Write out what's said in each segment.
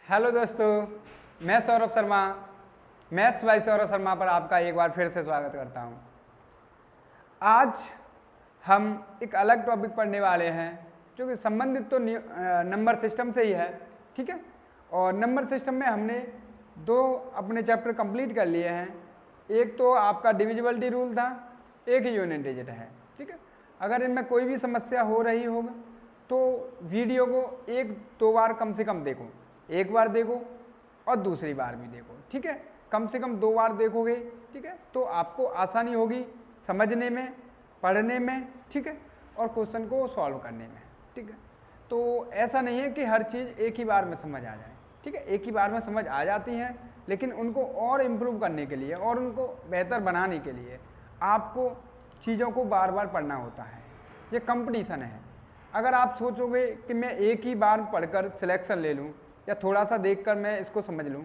Hello दोस्तों, मैं Saurabh Sharma maths by Saurabh Sharma पर आपका एक बार फिर से स्वागत करता हूं। आज हम एक अलग टॉपिक पढ़ने वाले हैं जो कि संबंधित तो नंबर सिस्टम से ही है, ठीक है। और नंबर सिस्टम में हमने दो अपने चैप्टर कंप्लीट कर लिए हैं। एक तो आपका डिविजिबिलिटी रूल था, एक यूनिट डिजिट है, ठीक है। अगर इनमें कोई भी समस्या हो रही होगा तो वीडियो को एक दो बार कम से कम देखो, एक बार देखो और दूसरी बार भी देखो, ठीक है। कम से कम 2 बार देखोगे, ठीक है, तो आपको आसानी होगी समझने में, पढ़ने में, ठीक है, और क्वेश्चन को सॉल्व करने में, ठीक है। तो ऐसा नहीं है कि हर चीज़ एक ही बार में समझ आ जाए, ठीक है। एक ही बार में समझ आ जाती हैं, लेकिन उनको और इम्प्रूव करने के लिए और उनको बेहतर बनाने के लिए आपको चीज़ों को बार बार पढ़ना होता है। ये कंपटीशन है। अगर आप सोचोगे कि मैं एक ही बार पढ़कर सिलेक्शन ले लूँ या थोड़ा सा देखकर मैं इसको समझ लूँ,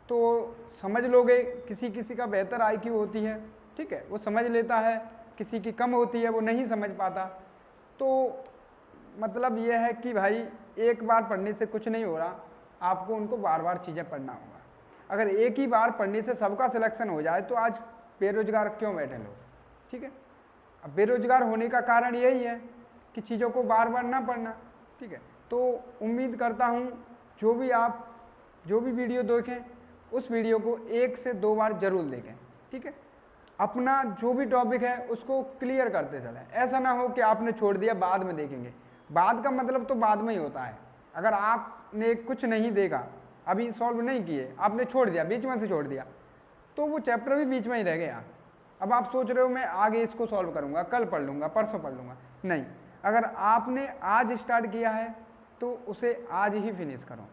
तो समझ लोगे। किसी किसी का बेहतर आईक्यू होती है, ठीक है, वो समझ लेता है, किसी की कम होती है, वो नहीं समझ पाता। तो मतलब ये है कि भाई एक बार पढ़ने से कुछ नहीं हो रहा, आपको उनको बार बार चीज़ें पढ़ना होगा। अगर एक ही बार पढ़ने से सबका सिलेक्शन हो जाए तो आज बेरोजगार क्यों बैठे लोग, ठीक है। अब बेरोजगार होने का कारण यही है कि चीज़ों को बार बार ना पढ़ना, ठीक है। तो उम्मीद करता हूँ आप जो भी वीडियो देखें उस वीडियो को 1 से 2 बार जरूर देखें, ठीक है। अपना जो भी टॉपिक है उसको क्लियर करते चलें। ऐसा ना हो कि आपने छोड़ दिया, बाद में देखेंगे। बाद का मतलब तो बाद में ही होता है। अगर आपने कुछ नहीं देखा, अभी सॉल्व नहीं किए, आपने छोड़ दिया, बीच में से छोड़ दिया, तो वो चैप्टर भी बीच में ही रह गया। अब आप सोच रहे हो मैं आगे इसको सॉल्व करूँगा, कल पढ़ लूँगा, परसों पढ़ लूँगा, नहीं। अगर आपने आज स्टार्ट किया है तो उसे आज ही फिनिश करो,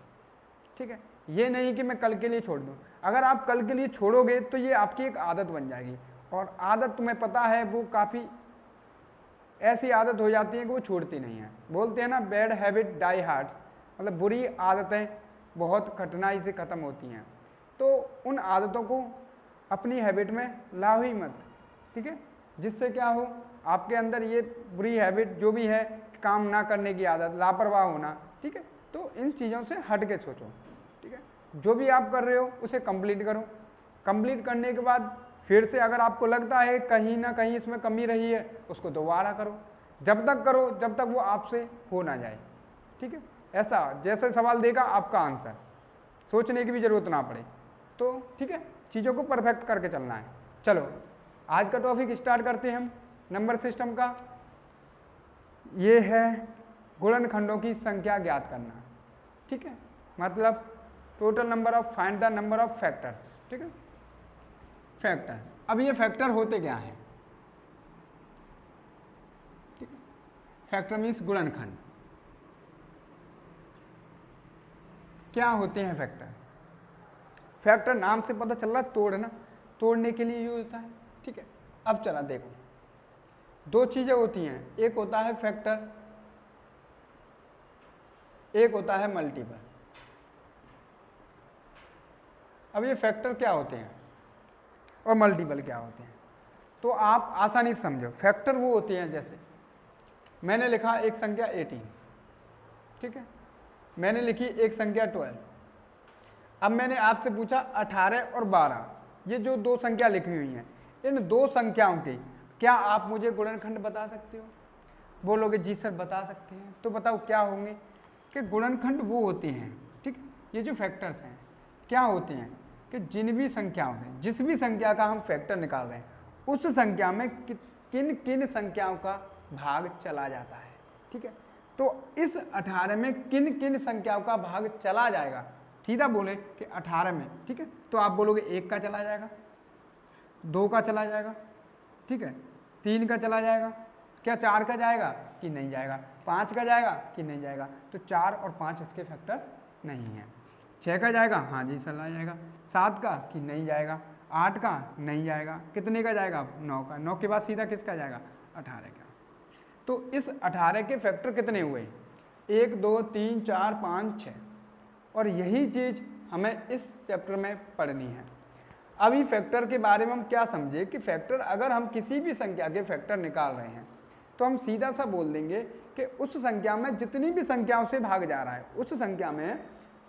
ठीक है। ये नहीं कि मैं कल के लिए छोड़ दूँ। अगर आप कल के लिए छोड़ोगे तो ये आपकी एक आदत बन जाएगी, और आदत तुम्हें पता है वो काफ़ी ऐसी आदत हो जाती है कि वो छूटती नहीं है। बोलते हैं ना, बैड हैबिट डाई हार्ड, मतलब बुरी आदतें बहुत कठिनाई से ख़त्म होती हैं। तो उन आदतों को अपनी हैबिट में लाओ ही मत, ठीक है। जिससे क्या हो, आपके अंदर ये बुरी हैबिट जो भी है, काम ना करने की आदत, लापरवाह होना, ठीक है, तो इन चीज़ों से हट के सोचो, ठीक है। जो भी आप कर रहे हो उसे कंप्लीट करो। कंप्लीट करने के बाद फिर से अगर आपको लगता है कहीं ना कहीं इसमें कमी रही है, उसको दोबारा करो। जब तक करो जब तक वो आपसे हो ना जाए, ठीक है। ऐसा जैसे सवाल देगा आपका आंसर, सोचने की भी ज़रूरत ना पड़े, तो ठीक है, चीज़ों को परफेक्ट करके चलना है। चलो आज का टॉपिक स्टार्ट करते हैं हम नंबर सिस्टम का। ये है गुणनखंडों की संख्या ज्ञात करना, ठीक है, मतलब total number of, find the number of factors, ठीक है। फैक्टर, अब ये फैक्टर होते क्या हैं, ठीक है। फैक्टर मीन्स गुणनखंड। क्या होते हैं फैक्टर? फैक्टर नाम से पता चल रहा है तोड़ना, तोड़ने के लिए यूज होता है, ठीक है। अब चला देखो, 2 चीज़ें होती हैं, एक होता है फैक्टर, एक होता है मल्टीपल। अब ये फैक्टर क्या होते हैं और मल्टीपल क्या होते हैं, तो आप आसानी से समझो। फैक्टर वो होते हैं, जैसे मैंने लिखा एक संख्या 18, ठीक है, मैंने लिखी एक संख्या 12। अब मैंने आपसे पूछा 18 और 12, ये जो 2 संख्या लिखी हुई हैं, इन 2 संख्याओं की क्या आप मुझे गुणनखंड बता सकते हो? बोलोगे जी सर बता सकते हैं। तो बताओ क्या होंगे कि गुणनखंड वो होते हैं, ठीक, ये जो फैक्टर्स हैं क्या होते हैं कि जिन भी संख्याओं में, जिस भी संख्या का हम फैक्टर निकाल रहे हैं, उस संख्या में किन किन संख्याओं का भाग चला जाता है, ठीक है। तो इस 18 में किन किन संख्याओं का भाग चला जाएगा, सीधा बोले कि 18 में, ठीक है, तो आप बोलोगे 1 का चला जाएगा, 2 का चला जाएगा, ठीक है, 3 का चला जाएगा, क्या 4 का जाएगा कि नहीं जाएगा, 5 का जाएगा कि नहीं जाएगा, तो 4 और 5 इसके फैक्टर नहीं हैं। 6 का जाएगा, हाँ जी चला जाएगा, 7 का कि नहीं जाएगा, 8 का नहीं जाएगा, कितने का जाएगा, 9 का, 9 के बाद सीधा किसका जाएगा, 18 का। तो इस 18 के फैक्टर कितने हुए, 1 2 3 4 5 6, और यही चीज़ हमें इस चैप्टर में पढ़नी है। अभी फैक्टर के बारे में हम क्या समझे कि फैक्टर, अगर हम किसी भी संख्या के फैक्टर निकाल रहे हैं तो हम सीधा सा बोल देंगे कि उस संख्या में जितनी भी संख्याओं से भाग जा रहा है, उस संख्या में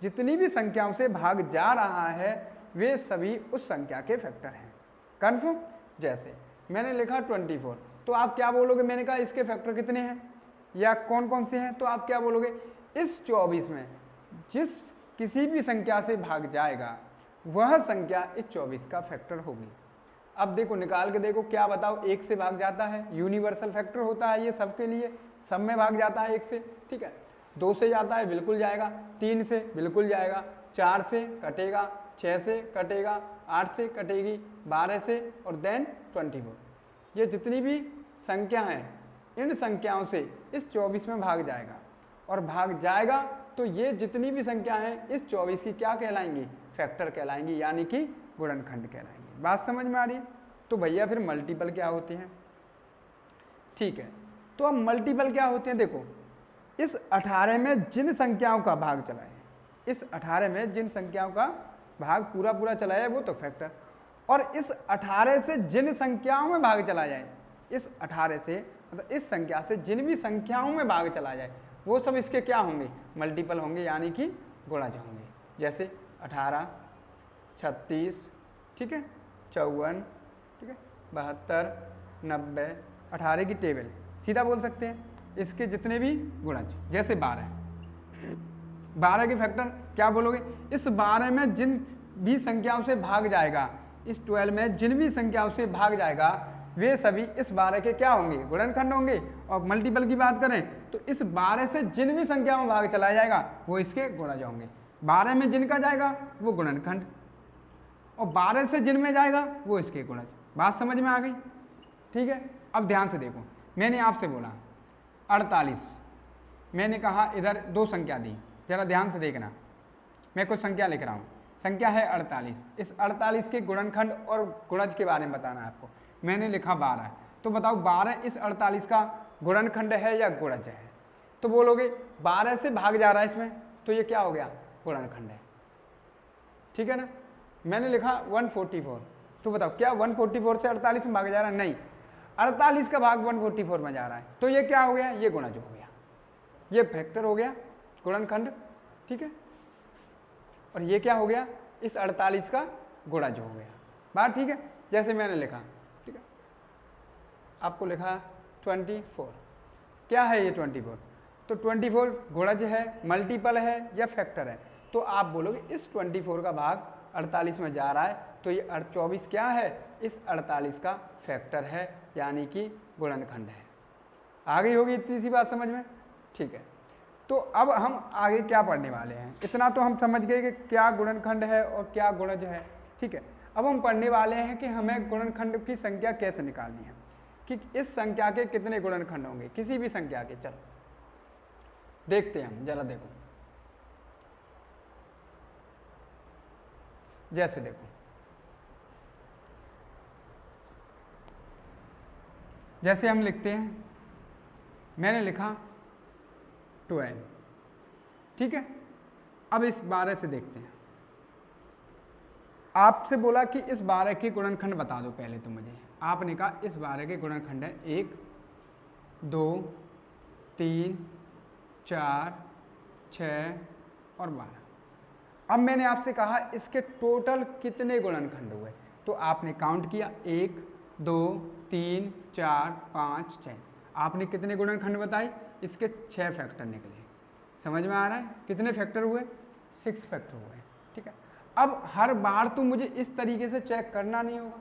जितनी भी संख्याओं से भाग जा रहा है वे सभी उस संख्या के फैक्टर हैं। कन्फर्म? जैसे मैंने लिखा 24, तो आप क्या बोलोगे, मैंने कहा इसके फैक्टर कितने हैं या कौन कौन से हैं, तो आप क्या बोलोगे, इस 24 में जिस किसी भी संख्या से भाग जाएगा वह संख्या इस 24 का फैक्टर होगी। अब देखो निकाल के देखो, क्या बताओ, 1 से भाग जाता है, यूनिवर्सल फैक्टर होता है ये सबके लिए, सब में भाग जाता है 1 से, ठीक है। 2 से जाता है, बिल्कुल जाएगा। 3 से बिल्कुल जाएगा। 4 से कटेगा, 6 से कटेगा, 8 से कटेगी, 12 से और देन 24। ये जितनी भी संख्या हैं इन संख्याओं से इस 24 में भाग जाएगा, और भाग जाएगा तो ये जितनी भी संख्या हैं इस 24 की क्या कहलाएंगी, फैक्टर कहलाएंगी, यानी कि गुणनखंड कहलाएंगी। बात समझ में आ रही है? तो भैया फिर मल्टीपल क्या होते हैं? ठीक है, तो अब मल्टीपल क्या होते हैं, देखो इस 18 में जिन संख्याओं का भाग चला है, इस 18 में जिन संख्याओं का भाग पूरा पूरा चला जाए वो तो फैक्टर, और इस 18 से जिन संख्याओं में भाग चला जाए, इस 18 से मतलब इस संख्या से जिन भी संख्याओं में भाग चला जाए वो सब इसके क्या होंगे, मल्टीपल होंगे, यानी कि गुणज होंगे। जैसे 18, 36, ठीक है, 54, ठीक है, 72, 90, 18 की टेबल सीधा बोल सकते हैं, इसके जितने भी गुणज। जैसे 12 के फैक्टर क्या बोलोगे, इस 12 में जिन भी संख्याओं से भाग जाएगा, इस 12 में जिन भी संख्याओं से भाग जाएगा वे सभी इस 12 के क्या होंगे, गुणनखंड होंगे। और मल्टीपल की बात करें तो इस 12 से जिन भी संख्याओं में भाग चला जाएगा वो इसके गुणज होंगे। 12 में जिनका जाएगा वो गुणनखंड, और 12 से जिन में जाएगा वो इसके गुणज। बात समझ में आ गई? ठीक है, अब ध्यान से देखो, मैंने आपसे बोला 48, मैंने कहा इधर 2 संख्या दी, जरा ध्यान से देखना, मैं कुछ संख्या लिख रहा हूँ, संख्या है 48, इस 48 के गुणनखंड और गुणज के बारे में बताना है आपको। मैंने लिखा 12, तो बताओ 12 इस 48 का गुणनखंड है या गुणज है? तो बोलोगे 12 से भाग जा रहा है इसमें, तो ये क्या हो गया, गुणनखंड है, ठीक है ना। मैंने लिखा 144, तो बताओ क्या 144 से 48 में भाग जा रहा है? नहीं, 48 का भाग 144 में जा रहा है, तो ये क्या हो गया, ये गुणज हो गया, ये फैक्टर हो गया, गुणनखंड, ठीक है। और ये क्या हो गया, इस 48 का गुणज हो गया। बात ठीक है। जैसे मैंने लिखा, ठीक है, आपको लिखा 24, क्या है ये 24? तो 24 गुणज है, मल्टीपल है या फैक्टर है? तो आप बोलोगे इस 24 का भाग 48 में जा रहा है, तो ये 24 क्या है, इस 48 का फैक्टर है, यानी कि गुणनखंड है। आ गई होगी इतनी सी बात समझ में? ठीक है, तो अब हम आगे क्या पढ़ने वाले हैं, इतना तो हम समझ गए कि क्या गुणनखंड है और क्या गुणज है, ठीक है। अब हम पढ़ने वाले हैं कि हमें गुणनखंड की संख्या कैसे निकालनी है, कि इस संख्या के कितने गुणनखंड होंगे, किसी भी संख्या के। चलो देखते हैं हम, जरा देखो, जैसे देखो, जैसे हम लिखते हैं, मैंने लिखा 12, ठीक है। अब इस 12 से देखते हैं, आपसे बोला कि इस 12 के गुणनखंड बता दो पहले तो मुझे। आपने कहा इस 12 के गुणनखंड है 1, 2, 3, 4, 6 और 12। अब मैंने आपसे कहा इसके टोटल कितने गुणनखंड हुए, तो आपने काउंट किया 1, 2, 3, 4, 5, 6। आपने कितने गुणनखंड बताए, इसके 6 फैक्टर निकले। समझ में आ रहा है कितने फैक्टर हुए, 6 फैक्टर हुए, ठीक है। अब हर बार तो मुझे इस तरीके से चेक करना नहीं होगा,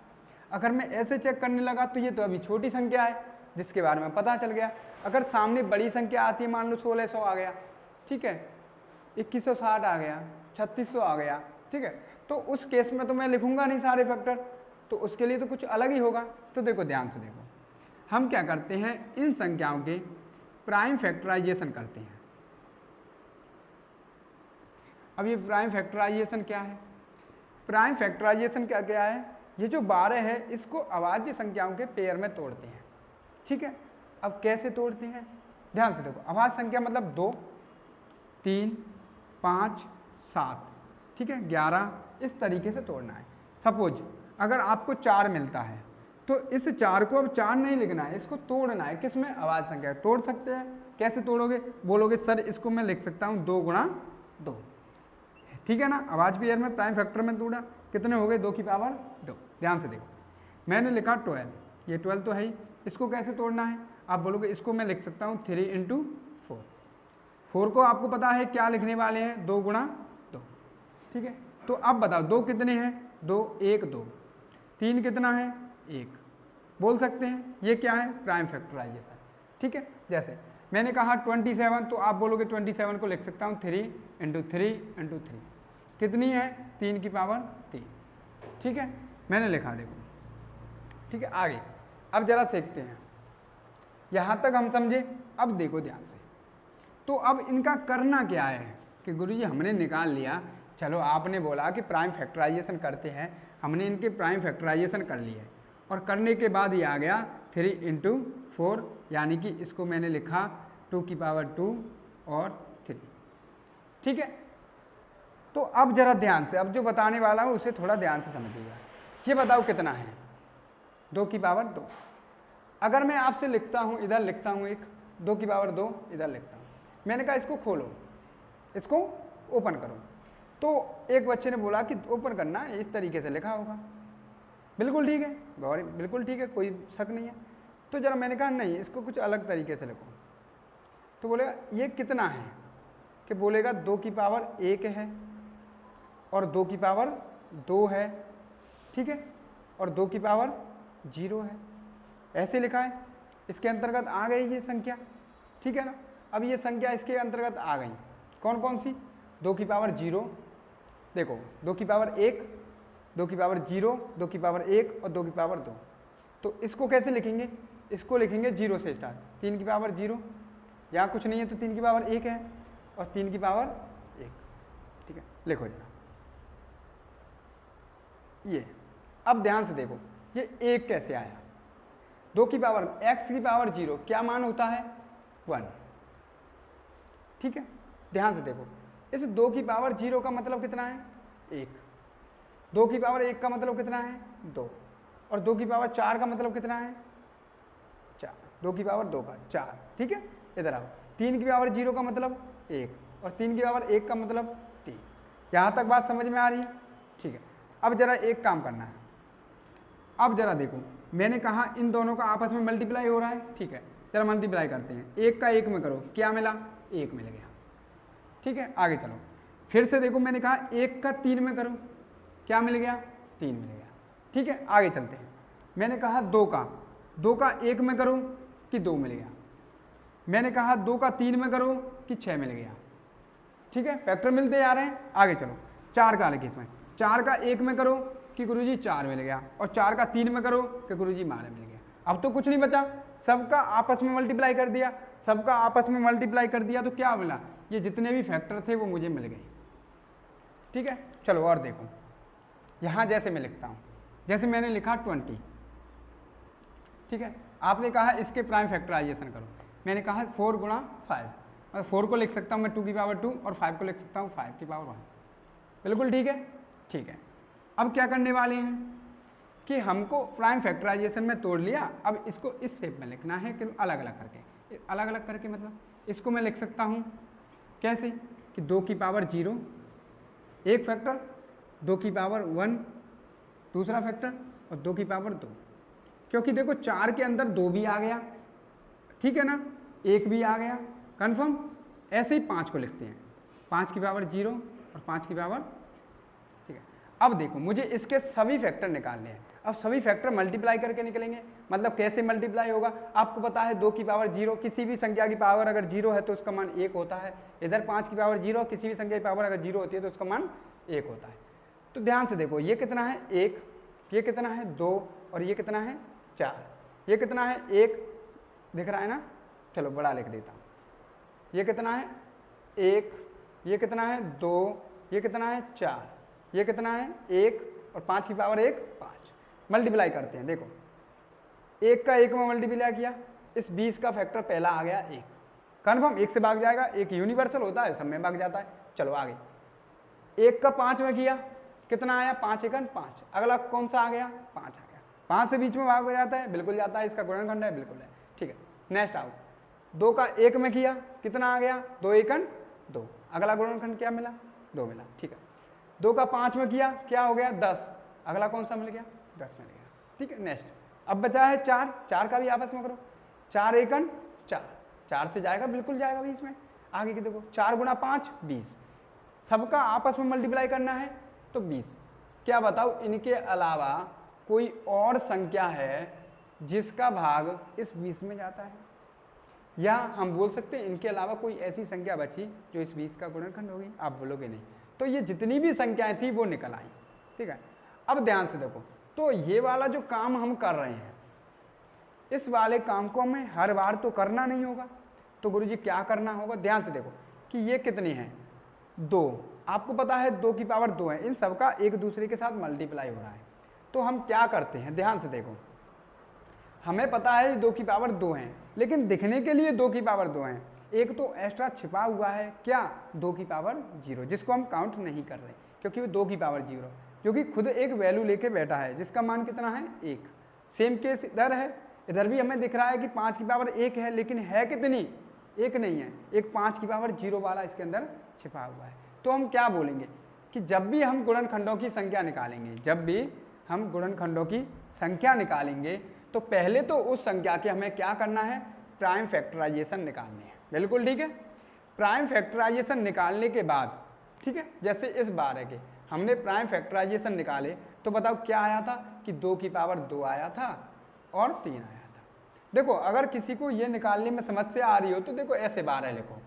अगर मैं ऐसे चेक करने लगा तो ये तो अभी छोटी संख्या है जिसके बारे में पता चल गया। अगर सामने बड़ी संख्या आती है, मान लो 1600 आ गया, ठीक है, 2160 आ गया, 3600 आ गया, ठीक है, तो उस केस में तो मैं लिखूंगा नहीं सारे फैक्टर, तो उसके लिए तो कुछ अलग ही होगा। तो देखो ध्यान से देखो, हम क्या करते हैं, इन संख्याओं के प्राइम फैक्टराइजेशन करते हैं। अब ये प्राइम फैक्टराइजेशन क्या है, प्राइम फैक्टराइजेशन क्या क्या है, ये जो 12 है इसको अभाज्य संख्याओं के पेयर में तोड़ते हैं, ठीक है। अब कैसे तोड़ते हैं, ध्यान से देखो, अभाज्य संख्या मतलब 2, 3, 5, 7, ठीक है, 11, इस तरीके से तोड़ना है। सपोज अगर आपको 4 मिलता है तो इस 4 को अब 4 नहीं लिखना है, इसको तोड़ना है, किस में, अभाज्य संख्या। तोड़ सकते हैं, कैसे तोड़ोगे, बोलोगे सर इसको मैं लिख सकता हूँ 2 गुणा 2, ठीक है ना। अब आज पेयर में प्राइम फैक्टर में तोड़ा, कितने हो गए 2 की पावर 2। ध्यान से देखो, मैंने लिखा 12, ये 12 तो है ही, इसको कैसे तोड़ना है, आप बोलोगे इसको मैं लिख सकता हूँ 3 × 4। 4 को आपको पता है क्या लिखने वाले हैं, 2 × 2, ठीक है। तो अब बताओ 2 कितने हैं, 2 1 2, 3 कितना है 1, बोल सकते हैं ये क्या है प्राइम फैक्टराइजेशन, ठीक है। जैसे मैंने कहा 27, तो आप बोलोगे 27 को लिख सकता हूँ 3 × 3 × 3, कितनी है 3 की पावर 3, ठीक है, मैंने लिखा देखो, ठीक है। आगे अब जरा देखते हैं, यहाँ तक हम समझे। अब देखो ध्यान से, तो अब इनका करना क्या है कि गुरुजी हमने निकाल लिया, चलो आपने बोला कि प्राइम फैक्टराइजेशन करते हैं, हमने इनके प्राइम फैक्टराइजेशन कर लिए और करने के बाद ये आ गया 3 × 4, यानी कि इसको मैंने लिखा 2 की पावर 2 और 3, ठीक है। तो अब जरा ध्यान से, अब जो बताने वाला हूँ उसे थोड़ा ध्यान से समझिएगा। ये बताओ कितना है 2 की पावर 2। अगर मैं आपसे लिखता हूँ, इधर लिखता हूँ एक 2 की पावर 2, इधर लिखता हूँ, मैंने कहा इसको खोलो, इसको ओपन करो, तो एक बच्चे ने बोला कि ओपन करना इस तरीके से लिखा होगा, बिल्कुल ठीक है, गौरी बिल्कुल ठीक है, कोई शक नहीं है। तो जरा मैंने कहा नहीं, इसको कुछ अलग तरीके से लिखो, तो बोलेगा ये कितना है, कि बोलेगा 2 की पावर 1 है और 2 की पावर 2 है, ठीक है, और 2 की पावर 0 है, ऐसे लिखा है, इसके अंतर्गत आ गई ये संख्या, ठीक है ना। अब ये संख्या इसके अंतर्गत आ गई, कौन कौन सी, 2 की पावर 0, देखो 2 की पावर 1, 2 की पावर 0, 2 की पावर 1 और 2 की पावर 2। तो इसको कैसे लिखेंगे, इसको लिखेंगे 0 से स्टार्ट, 3 की पावर 0, यहाँ कुछ नहीं है तो 3 की पावर 1 है और 3 की पावर 1, ठीक है। लिखो जरा ये, अब ध्यान से देखो ये 1 कैसे आया, 2 की पावर x की पावर 0 क्या मान होता है 1, ठीक है। ध्यान से देखो, इस 2 की पावर 0 का मतलब कितना है 1, 2 की पावर 1 का मतलब कितना है 2, और 2 की पावर 4 का मतलब कितना है 4, 2 की पावर 2 का 4, ठीक है। इधर आओ, 3 की पावर 0 का मतलब 1 और 3 की पावर 1 का मतलब 3, यहाँ तक बात समझ में आ रही है, ठीक है। अब जरा एक काम करना है, अब जरा देखो मैंने कहा इन दोनों का आपस में मल्टीप्लाई हो रहा है, ठीक है, जरा मल्टीप्लाई करते हैं, 1 का 1 में करो, क्या मिला 1 मिल गया, ठीक है। आगे चलो, फिर से देखो मैंने कहा 1 का 3 में करो, क्या मिल गया 3 मिल गया, ठीक है। आगे चलते हैं, मैंने कहा 2 का 1 में करो कि 2 मिल गया, मैंने कहा 2 का 3 में करो कि 6 मिल गया, ठीक है, फैक्टर मिलते जा रहे हैं। आगे चलो, 4 का अलग इसमें, 4 का 1 में करो कि गुरुजी 4 मिल गया, और 4 का 3 में करो कि गुरुजी 12 मिल गया। अब तो कुछ नहीं बचा, सबका आपस में मल्टीप्लाई कर दिया, सबका आपस में मल्टीप्लाई कर दिया, तो क्या मिला, ये जितने भी फैक्टर थे वो मुझे मिल गए, ठीक है। चलो और देखो, यहाँ जैसे मैं लिखता हूँ, जैसे मैंने लिखा 20, ठीक है, आपने कहा इसके प्राइम फैक्टराइजेशन करो, मैंने कहा 4 × 5, मैं 4 को लिख सकता हूँ मैं 2 की पावर 2 और 5 को लिख सकता हूँ 5 की पावर 1, बिल्कुल ठीक है, ठीक है। अब क्या करने वाले हैं कि हमको प्राइम फैक्टराइजेशन में तोड़ लिया, अब इसको इस शेप में लिखना है कि अलग अलग करके, अलग अलग करके मतलब इसको मैं लिख सकता हूँ कैसे कि 2 की पावर 0 एक फैक्टर, 2 की पावर 1 दूसरा फैक्टर और 2 की पावर 2, क्योंकि देखो 4 के अंदर 2 भी आ गया, ठीक है ना, 1 भी आ गया, कन्फर्म। ऐसे ही 5 को लिखते हैं, 5 की पावर 0 और 5 की पावर, ठीक है। अब देखो मुझे इसके सभी फैक्टर निकालने हैं, अब सभी फैक्टर मल्टीप्लाई करके निकलेंगे, मतलब कैसे मल्टीप्लाई होगा, आपको पता है 2 की पावर 0, किसी भी संख्या की पावर अगर 0 है तो उसका मान 1 होता है, इधर 5 की पावर 0, किसी भी संख्या की पावर अगर 0 होती है तो उसका मान 1 होता है। तो ध्यान से देखो, ये कितना है 1, ये कितना है 2 और ये कितना है 4, ये कितना है 1 दिख रहा है ना, चलो बड़ा लिख देता हूँ, ये कितना है 1, ये कितना है 2, ये कितना है 4, ये कितना है 1 और 5 की पावर 1 5, मल्टीप्लाई करते हैं। देखो 1 का 1 में मल्टीप्लाई किया, इस 20 का फैक्टर पहला आ गया 1, कन्फर्म 1 से भाग जाएगा, 1 यूनिवर्सल होता है सब में भाग जाता है। चलो आगे, 1 का 5 में किया, कितना आया 5 1 5, अगला कौन सा आ गया 5 आ गया, 5 से बीच में भाग हो जाता है, बिल्कुल जाता है, इसका गुणनखंड है, बिल्कुल है, ठीक है। नेक्स्ट आओ, 2 का 1 में किया, कितना आ गया 2 1 2, अगला गुणनखंड क्या मिला 2 मिला, ठीक है। 2 का 5 में किया, क्या हो गया 10, अगला कौन सा मिल गया 10 मिल गया। ठीक है, नेक्स्ट अब बचा है 4, 4 का भी आपस में करो, 4 एकन 4, 4 से जाएगा, बिल्कुल जाएगा बीच में। आगे की देखो 4 गुना 5 20, सबका आपस में मल्टीप्लाई करना है तो 20। क्या बताओ इनके अलावा कोई और संख्या है जिसका भाग इस 20 में जाता है? या हम बोल सकते हैं इनके अलावा कोई ऐसी संख्या बची जो इस 20 का गुणनखंड होगी? आप बोलोगे नहीं। तो ये जितनी भी संख्याएं थी वो निकल आई। ठीक है, अब ध्यान से देखो, तो ये वाला जो काम हम कर रहे हैं, इस वाले काम को हमें हर बार तो करना नहीं होगा, तो गुरुजी क्या करना होगा? ध्यान से देखो कि ये कितनी है 2, आपको पता है 2 की पावर 2 है, इन सबका एक दूसरे के साथ मल्टीप्लाई हो रहा है। तो हम क्या करते हैं, ध्यान से देखो, हमें पता है 2 की पावर 2 है, लेकिन दिखने के लिए 2 की पावर 2 है, एक तो एक्स्ट्रा छिपा हुआ है, क्या 2 की पावर 0, जिसको हम काउंट नहीं कर रहे क्योंकि वो 2 की पावर 0, जो कि खुद एक वैल्यू लेके बैठा है जिसका मान कितना है 1। सेम केस इधर है, इधर भी हमें दिख रहा है कि 5 की पावर 1 है, लेकिन है कितनी, 1 नहीं है, एक 5 की पावर 0 वाला इसके अंदर छिपा हुआ है। तो हम क्या बोलेंगे कि जब भी हम गुणनखंडों की संख्या निकालेंगे, जब भी हम गुणनखंडों की संख्या निकालेंगे, तो पहले तो उस संख्या के हमें क्या करना है, प्राइम फैक्टराइजेशन निकालनी है। बिल्कुल ठीक है, प्राइम फैक्टराइजेशन निकालने के बाद, ठीक है, जैसे इस 12 के हमने प्राइम फैक्टराइजेशन निकाले तो बताओ क्या आया था कि 2 की पावर 2 आया था और 3 आया था। देखो अगर किसी को ये निकालने में समस्या आ रही हो तो देखो ऐसे 12 लिखो।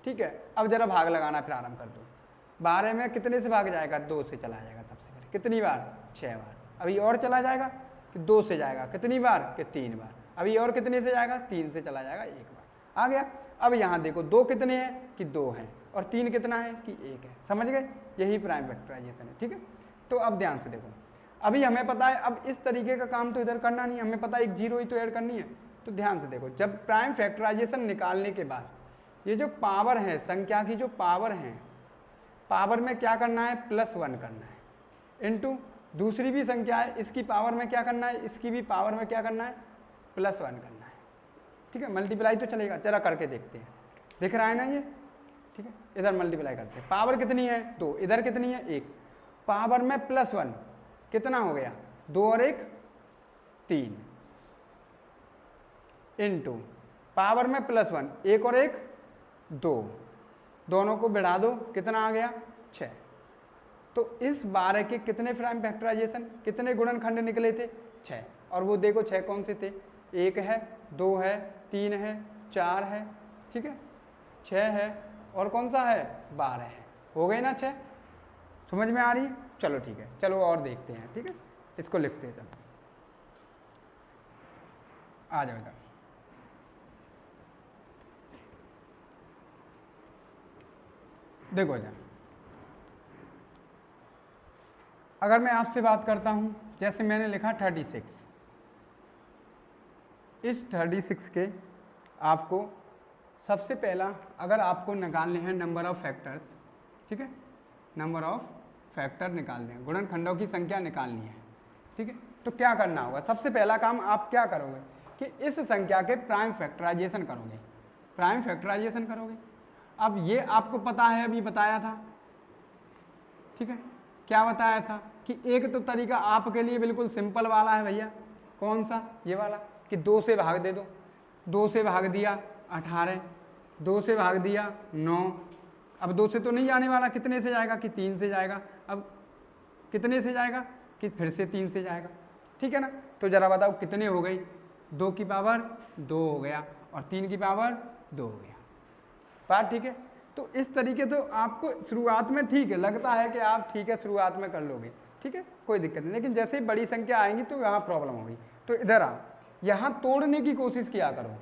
ठीक है, अब जरा भाग लगाना प्रारंभ कर दो। 12 में कितने से भाग जाएगा, 2 से चला जाएगा सबसे पहले, कितनी बार 6 बार। अभी और चला जाएगा कि 2 से जाएगा, कितनी बार कि 3 बार। अभी और कितने से जाएगा, 3 से चला जाएगा 1 बार, आ गया। अब यहाँ देखो 2 कितने हैं कि 2 हैं और 3 कितना है कि 1 है। समझ गए, यही प्राइम फैक्टराइजेशन है। ठीक है, तो अब ध्यान से देखो, अभी हमें पता है अब इस तरीके का काम तो इधर करना नहीं, हमें पता है एक 0 ही तो ऐड करनी है। तो ध्यान से देखो, जब प्राइम फैक्टराइजेशन निकालने के बाद ये जो पावर है, संख्या की जो पावर है, पावर में क्या करना है, +1 करना है, इनटू दूसरी भी संख्या है इसकी पावर में क्या करना है, इसकी भी पावर में क्या करना है, +1 करना है। ठीक है, मल्टीप्लाई तो चलेगा, जरा करके देखते हैं, दिख रहा है ना ये। ठीक है, इधर मल्टीप्लाई करते हैं, पावर कितनी है 2, इधर कितनी है 1, पावर में +1 कितना हो गया, 2 और 1 3, इनटू पावर में +1, 1 और 1 2, दोनों को बढ़ा दो, कितना आ गया 6। तो इस 12 के कितने प्राइम फैक्टराइजेशन, कितने गुणनखंड निकले थे, 6। और वो देखो 6 कौन से थे, 1 है, 2 है, 3 है, 4 है, ठीक है, 6 है और कौन सा है 12 है। हो गए ना 6, समझ में आ रही है? चलो ठीक है, चलो और देखते हैं। ठीक है, इसको लिखते हैं, चलो आ जाओ इधर। देखो जरा, अगर मैं आपसे बात करता हूं, जैसे मैंने लिखा 36, इस 36 के आपको सबसे पहला अगर आपको निकालने हैं नंबर ऑफ फैक्टर्स, ठीक है, नंबर ऑफ फैक्टर निकालने हैं, गुणनखंडों की संख्या निकालनी है। ठीक है, तो क्या करना होगा, सबसे पहला काम आप क्या करोगे कि इस संख्या के प्राइम फैक्टराइजेशन करोगे, प्राइम फैक्टराइजेशन करोगे। अब ये आपको पता है, अभी बताया था, ठीक है, क्या बताया था कि एक तो तरीका आपके लिए बिल्कुल सिंपल वाला है भैया, कौन सा, ये वाला, कि 2 से भाग दे दो। 2 से भाग दिया 18, 2 से भाग दिया 9, अब 2 से तो नहीं जाने वाला, कितने से जाएगा कि 3 से जाएगा, अब कितने से जाएगा कि फिर से 3 से जाएगा। ठीक है ना, तो जरा बताओ कितने हो गई, 2 की पावर 2 हो गया और 3 की पावर 2 हो गया। बात ठीक है, तो इस तरीके तो आपको शुरुआत में ठीक है, लगता है कि आप ठीक है शुरुआत में कर लोगे, ठीक है, कोई दिक्कत नहीं, लेकिन जैसे ही बड़ी संख्या आएंगी तो यहाँ प्रॉब्लम होगी। तो इधर आओ, यहाँ तोड़ने की कोशिश किया करो।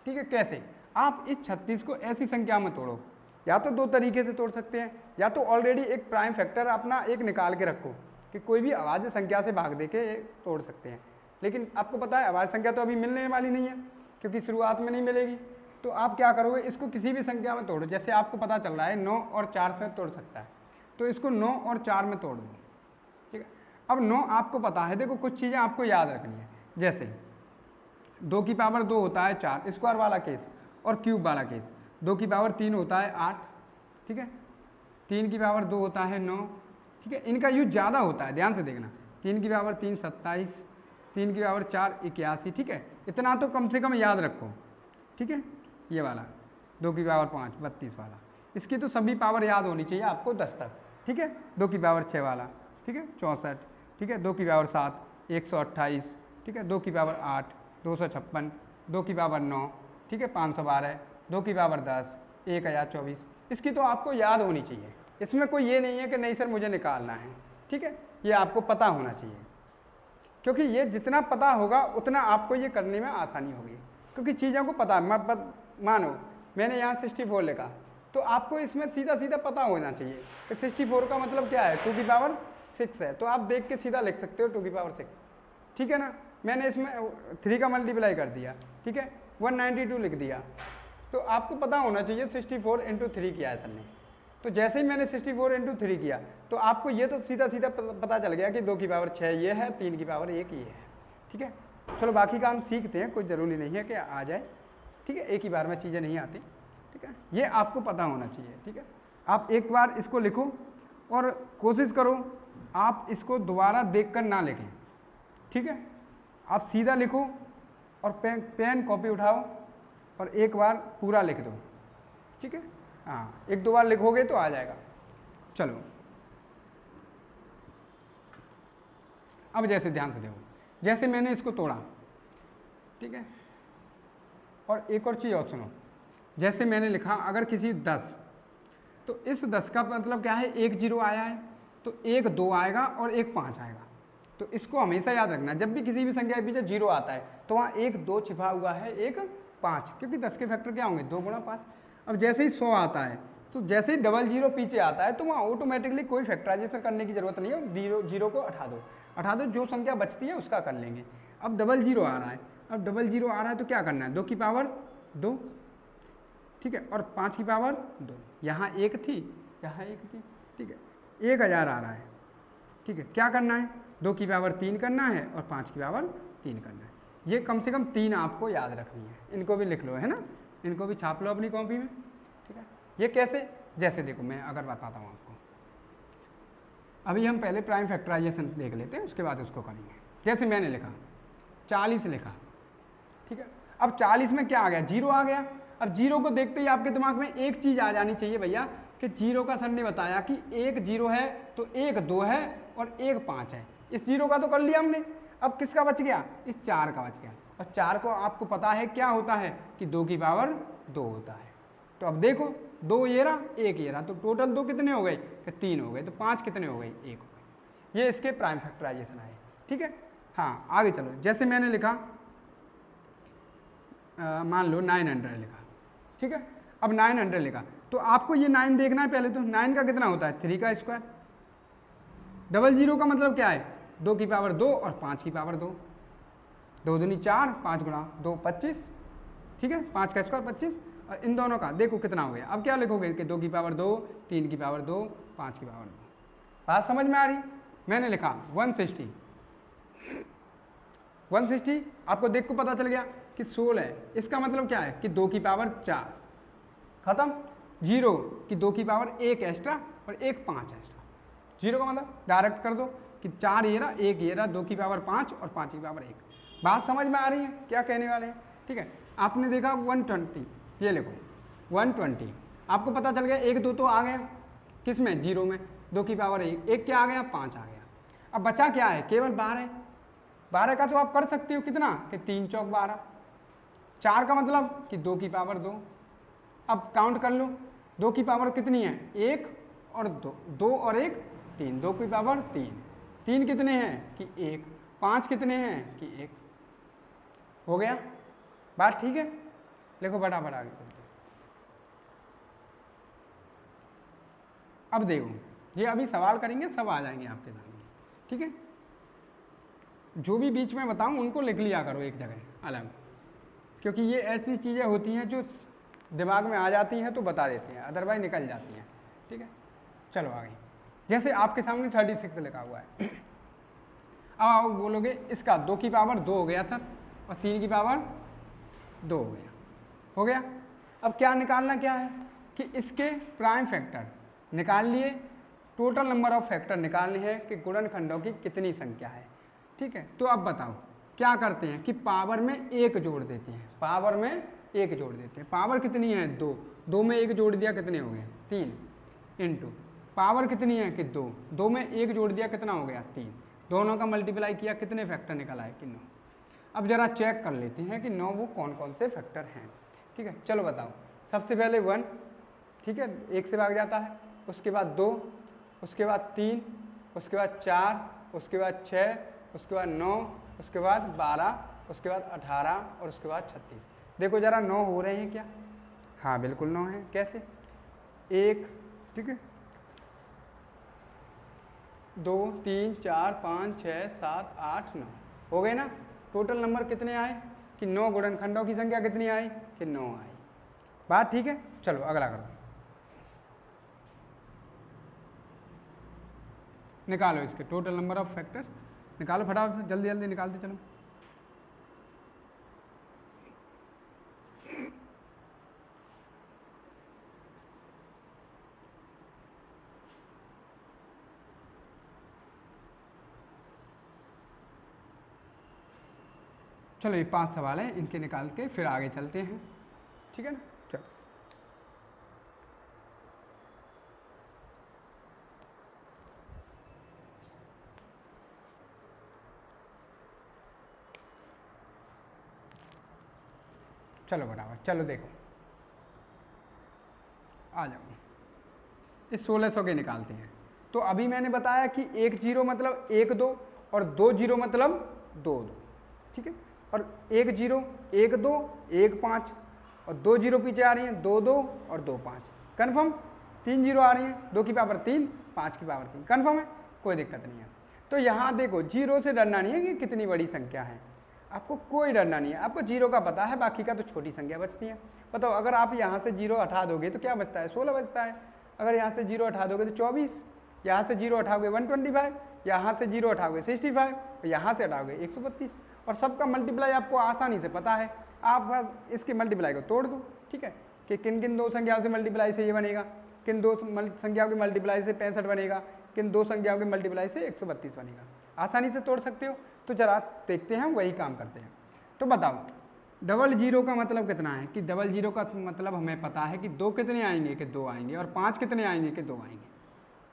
ठीक है, कैसे, आप इस 36 को ऐसी संख्या में तोड़ो, या तो 2 तरीके से तोड़ सकते हैं, या तो ऑलरेडी एक प्राइम फैक्टर अपना एक निकाल के रखो कि कोई भी अभाज्य संख्या से भाग दे के तोड़ सकते हैं। लेकिन आपको पता है अभाज्य संख्या तो अभी मिलने वाली नहीं है क्योंकि शुरुआत में नहीं मिलेगी। तो आप क्या करोगे, इसको किसी भी संख्या में तोड़ो, जैसे आपको पता चल रहा है 9 और 4 से तोड़ सकता है, तो इसको 9 और 4 में तोड़ दो। ठीक है, अब 9 आपको पता है, देखो कुछ चीज़ें आपको याद रखनी है, जैसे 2 की पावर 2 होता है 4 स्क्वायर वाला केस और क्यूब वाला केस, 2 की पावर 3 होता है 8, ठीक है, 3 की पावर 2 होता है 9, ठीक है, इनका यूज ज़्यादा होता है, ध्यान से देखना। 3 की पावर 3 27, 3 की पावर 4 81, ठीक है, इतना तो कम से कम याद रखो, ठीक है। ये वाला 2 की पावर 5 32 वाला, इसकी तो सभी पावर याद होनी चाहिए आपको 10 तक, ठीक है। 2 की पावर 6 वाला, ठीक है 64, ठीक है। 2 की पावर 7 128, ठीक है। 2 की पावर 8 256, 2 की पावर 9, ठीक है 512, 2 की पावर 10 1024, इसकी तो आपको याद होनी चाहिए। इसमें कोई ये नहीं है कि नहीं सर मुझे निकालना है, ठीक है, ये आपको पता होना चाहिए, क्योंकि ये जितना पता होगा उतना आपको ये करने में आसानी होगी, क्योंकि चीज़ों को पता मानो मैंने यहाँ 64 लिखा, तो आपको इसमें सीधा सीधा पता होना चाहिए कि 64 का मतलब क्या है, 2 की पावर 6 है, तो आप देख के सीधा लिख सकते हो 2 की पावर 6, ठीक है ना। मैंने इसमें 3 का मल्टीप्लाई कर दिया, ठीक है 192 लिख दिया, तो आपको पता होना चाहिए 64 इंटू 3 किया है सर ने। तो जैसे ही मैंने 64 इंटू 3 किया तो आपको ये तो सीधा सीधा पता चल गया कि 2 की पावर 6 ये है, 3 की पावर 1 ये है, ठीक है। चलो बाकी का हम सीखते हैं, कोई ज़रूरी नहीं है कि आ जाए, ठीक है, एक ही बार में चीज़ें नहीं आती, ठीक है, ये आपको पता होना चाहिए, ठीक है। आप एक बार इसको लिखो और कोशिश करो आप इसको दोबारा देख कर ना लिखें, ठीक है, आप सीधा लिखो और पेन कॉपी उठाओ और एक बार पूरा लिख दो, ठीक है। हाँ, 1-2 बार लिखोगे तो आ जाएगा। चलो अब जैसे ध्यान से देखो, जैसे मैंने इसको तोड़ा, ठीक है, और एक और चीज़ और सुनो, जैसे मैंने लिखा अगर किसी 10, तो इस 10 का मतलब क्या है, 1 0 आया है तो 1 2 आएगा और 1 5 आएगा, तो इसको हमेशा याद रखना, जब भी किसी भी संख्या के पीछे 0 आता है तो वहाँ 1 2 छिपा हुआ है, 1 5, क्योंकि 10 के फैक्टर क्या होंगे 2 गुणा 5। अब जैसे ही 100 आता है तो जैसे ही 00 पीछे आता है तो वहाँ ऑटोमेटिकली कोई फैक्टराइजेशन करने की जरूरत नहीं है, 0 को हटा दो, जो संख्या बचती है उसका कर लेंगे। अब 00 आ रहा है, अब 00 आ रहा है तो क्या करना है, 2 की पावर 2, ठीक है, और 5 की पावर 2, यहाँ 1 थी, यहाँ 1 थी, ठीक है, 1000 आ रहा है, ठीक है। क्या करना है, 2 की पावर 3 करना है और 5 की पावर 3 करना है। ये कम से कम 3 आपको याद रखनी है, इनको भी लिख लो, है ना, इनको भी छाप लो अपनी कॉपी में, ठीक है। ये कैसे, जैसे देखो मैं अगर बताता हूँ आपको, अभी हम पहले प्राइम फैक्टराइजेशन देख लेते हैं, उसके बाद उसको करेंगे। जैसे मैंने लिखा 40 लिखा, ठीक है, अब 40 में क्या आ गया, 0 आ गया। अब 0 को देखते ही आपके दिमाग में एक चीज़ आ जानी चाहिए भैया कि 0 का सर ने बताया कि 1 0 है तो 1 2 है और 1 5 है, इस 0 का तो कर लिया हमने। अब किसका बच गया, इस 4 का बच गया, और 4 को आपको पता है क्या होता है कि 2 की पावर 2 होता है। तो अब देखो 2 ये रहा 1 ये रहा, तो टोटल 2 कितने हो गए, कि 3 हो गए, तो 5 कितने हो गए, 1 हो गए। ये इसके प्राइम फैक्टराइजेशन आए, ठीक है। हाँ आगे चलो, जैसे मैंने लिखा मान लो 900 लिखा, ठीक है। अब 900 लिखा तो आपको ये 9 देखना है पहले, तो 9 का कितना होता है, 3 का स्क्वायर। 00 का मतलब क्या है, 2 की पावर 2 और 5 की पावर 2, 2 दूनी 4, 5 गुणा 2 25, ठीक है, 5 का स्क्वायर 25, और इन दोनों का देखो कितना हो गया। अब क्या लिखोगे कि 2 की पावर 2, 3 की पावर 2, 5 की पावर 2। बात समझ में आ रही, मैंने लिखा 160 आपको देख को पता चल गया कि 16 है, इसका मतलब क्या है कि 2 की पावर 4 खत्म, 0 की 2 की पावर 1 एक्स्ट्रा और 1 5 एक्स्ट्रा, 0 का मतलब डायरेक्ट कर दो कि 4 ये रहा 1 ये रहा, 2 की पावर 5 और 5 की पावर 1। बात समझ में आ रही है क्या कहने वाले हैं, ठीक है। आपने देखा 120, ये लिखो 120, आपको पता चल गया 1 2 तो आ गया किस में, 0 में, 2 की पावर 1, 1 क्या आ गया 5 आ गया। अब बचा क्या है, केवल 12, 12 का तो आप कर सकते हो कितना कि 3 चौक 12, 4 का मतलब कि 2 की पावर 2। अब काउंट कर लो, 2 की पावर कितनी है, 1 और 2, 2 और 1 3, 2 की पावर 3, 3 कितने हैं कि 1, 5 कितने हैं कि 1, हो गया। बात ठीक है, लिखो फटाफट आगे करते। अब देखो ये अभी सवाल करेंगे, सब आ जाएंगे आपके सामने, ठीक है। जो भी बीच में बताऊं उनको लिख लिया करो एक जगह अलग, क्योंकि ये ऐसी चीज़ें होती हैं जो दिमाग में आ जाती हैं तो बता देते हैं, अदरवाइज निकल जाती हैं, ठीक है। चलो आगे, जैसे आपके सामने 36 लिखा हुआ है। अब आप बोलोगे इसका 2 की पावर 2 हो गया सर, और 3 की पावर 2 हो गया, हो गया। अब क्या निकालना क्या है कि इसके प्राइम फैक्टर निकाल लिए, टोटल नंबर ऑफ फैक्टर निकालने हैं कि गुणनखंडों की कितनी संख्या है। ठीक है, तो अब बताओ क्या करते हैं कि पावर में एक जोड़ देते हैं, पावर में एक जोड़ देते हैं। पावर कितनी है 2, 2 में एक जोड़ दिया कितने हो गए 3, इंटू पावर कितनी है कि 2, 2 में एक जोड़ दिया कितना हो गया 3, दोनों का मल्टीप्लाई किया कितने फैक्टर निकल आए कि 9। अब जरा चेक कर लेते हैं कि 9 वो कौन कौन से फैक्टर हैं। ठीक है, चलो बताओ। सबसे पहले 1, ठीक है, 1 से भाग जाता है, उसके बाद 2, उसके बाद 3, उसके बाद 4, उसके बाद 6, उसके बाद 9, उसके बाद 12, उसके बाद 18 और उसके बाद 36। देखो जरा 9 हो रहे हैं क्या? हाँ बिल्कुल 9 है। कैसे? 1, ठीक है, 2, 3, 4, 5, 6, 7, 8, 9 हो गए ना। टोटल नंबर कितने आए कि 9 गुणनखंडों की संख्या कितनी आई कि 9 आई। बात ठीक है। चलो अगला करो, निकालो इसके टोटल नंबर ऑफ फैक्टर्स, निकालो फटाफट, जल्दी जल्दी निकालते चलो। चलो ये 5 सवाल हैं, इनके निकाल के फिर आगे चलते हैं। ठीक है ना, चलो चलो बराबर। चलो देखो आ जाओ, इस 1600 के निकालते हैं। तो अभी मैंने बताया कि 1 0 मतलब 1 2 और 2 0 मतलब 2 2, ठीक है, और 1 0 1 2 1 5 और 2 0 पीछे आ रही हैं 2 2 और 2 5। कन्फर्म? 3 0 आ रही हैं, 2 की पावर 3, 5 की पावर 3। कन्फर्म है, कोई दिक्कत नहीं है। तो यहाँ देखो 0 से डरना नहीं है कि कितनी बड़ी संख्या है, आपको कोई डरना नहीं है। आपको 0 का पता है, बाकी का तो छोटी संख्या बचती है। बताओ अगर आप यहाँ से 0 हटा दोगे तो क्या बचता है 16 बचता है। अगर यहाँ से 0 हटा दोगे तो 24, यहाँ से 0 हटाओगे 125, यहाँ से 0 हटाओगे 65 और यहाँ से हटाओगे 132। और सबका मल्टीप्लाई आपको आसानी से पता है, आप बस इसके मल्टीप्लाई को तोड़ दो। ठीक है, कि किन किन दो संख्याओं से मल्टीप्लाई से ये बनेगा, किन दो संख्याओं के मल्टीप्लाई से 65 बनेगा, किन दो संख्याओं के मल्टीप्लाई से 132 बनेगा। आसानी से तोड़ सकते हो। तो जरा देखते हैं, वही काम करते हैं। तो बताओ 00 का मतलब कितना है कि 00 का मतलब हमें पता है कि 2 कितने आएंगे कि 2 आएंगे और 5 कितने आएंगे कि 2 आएंगे।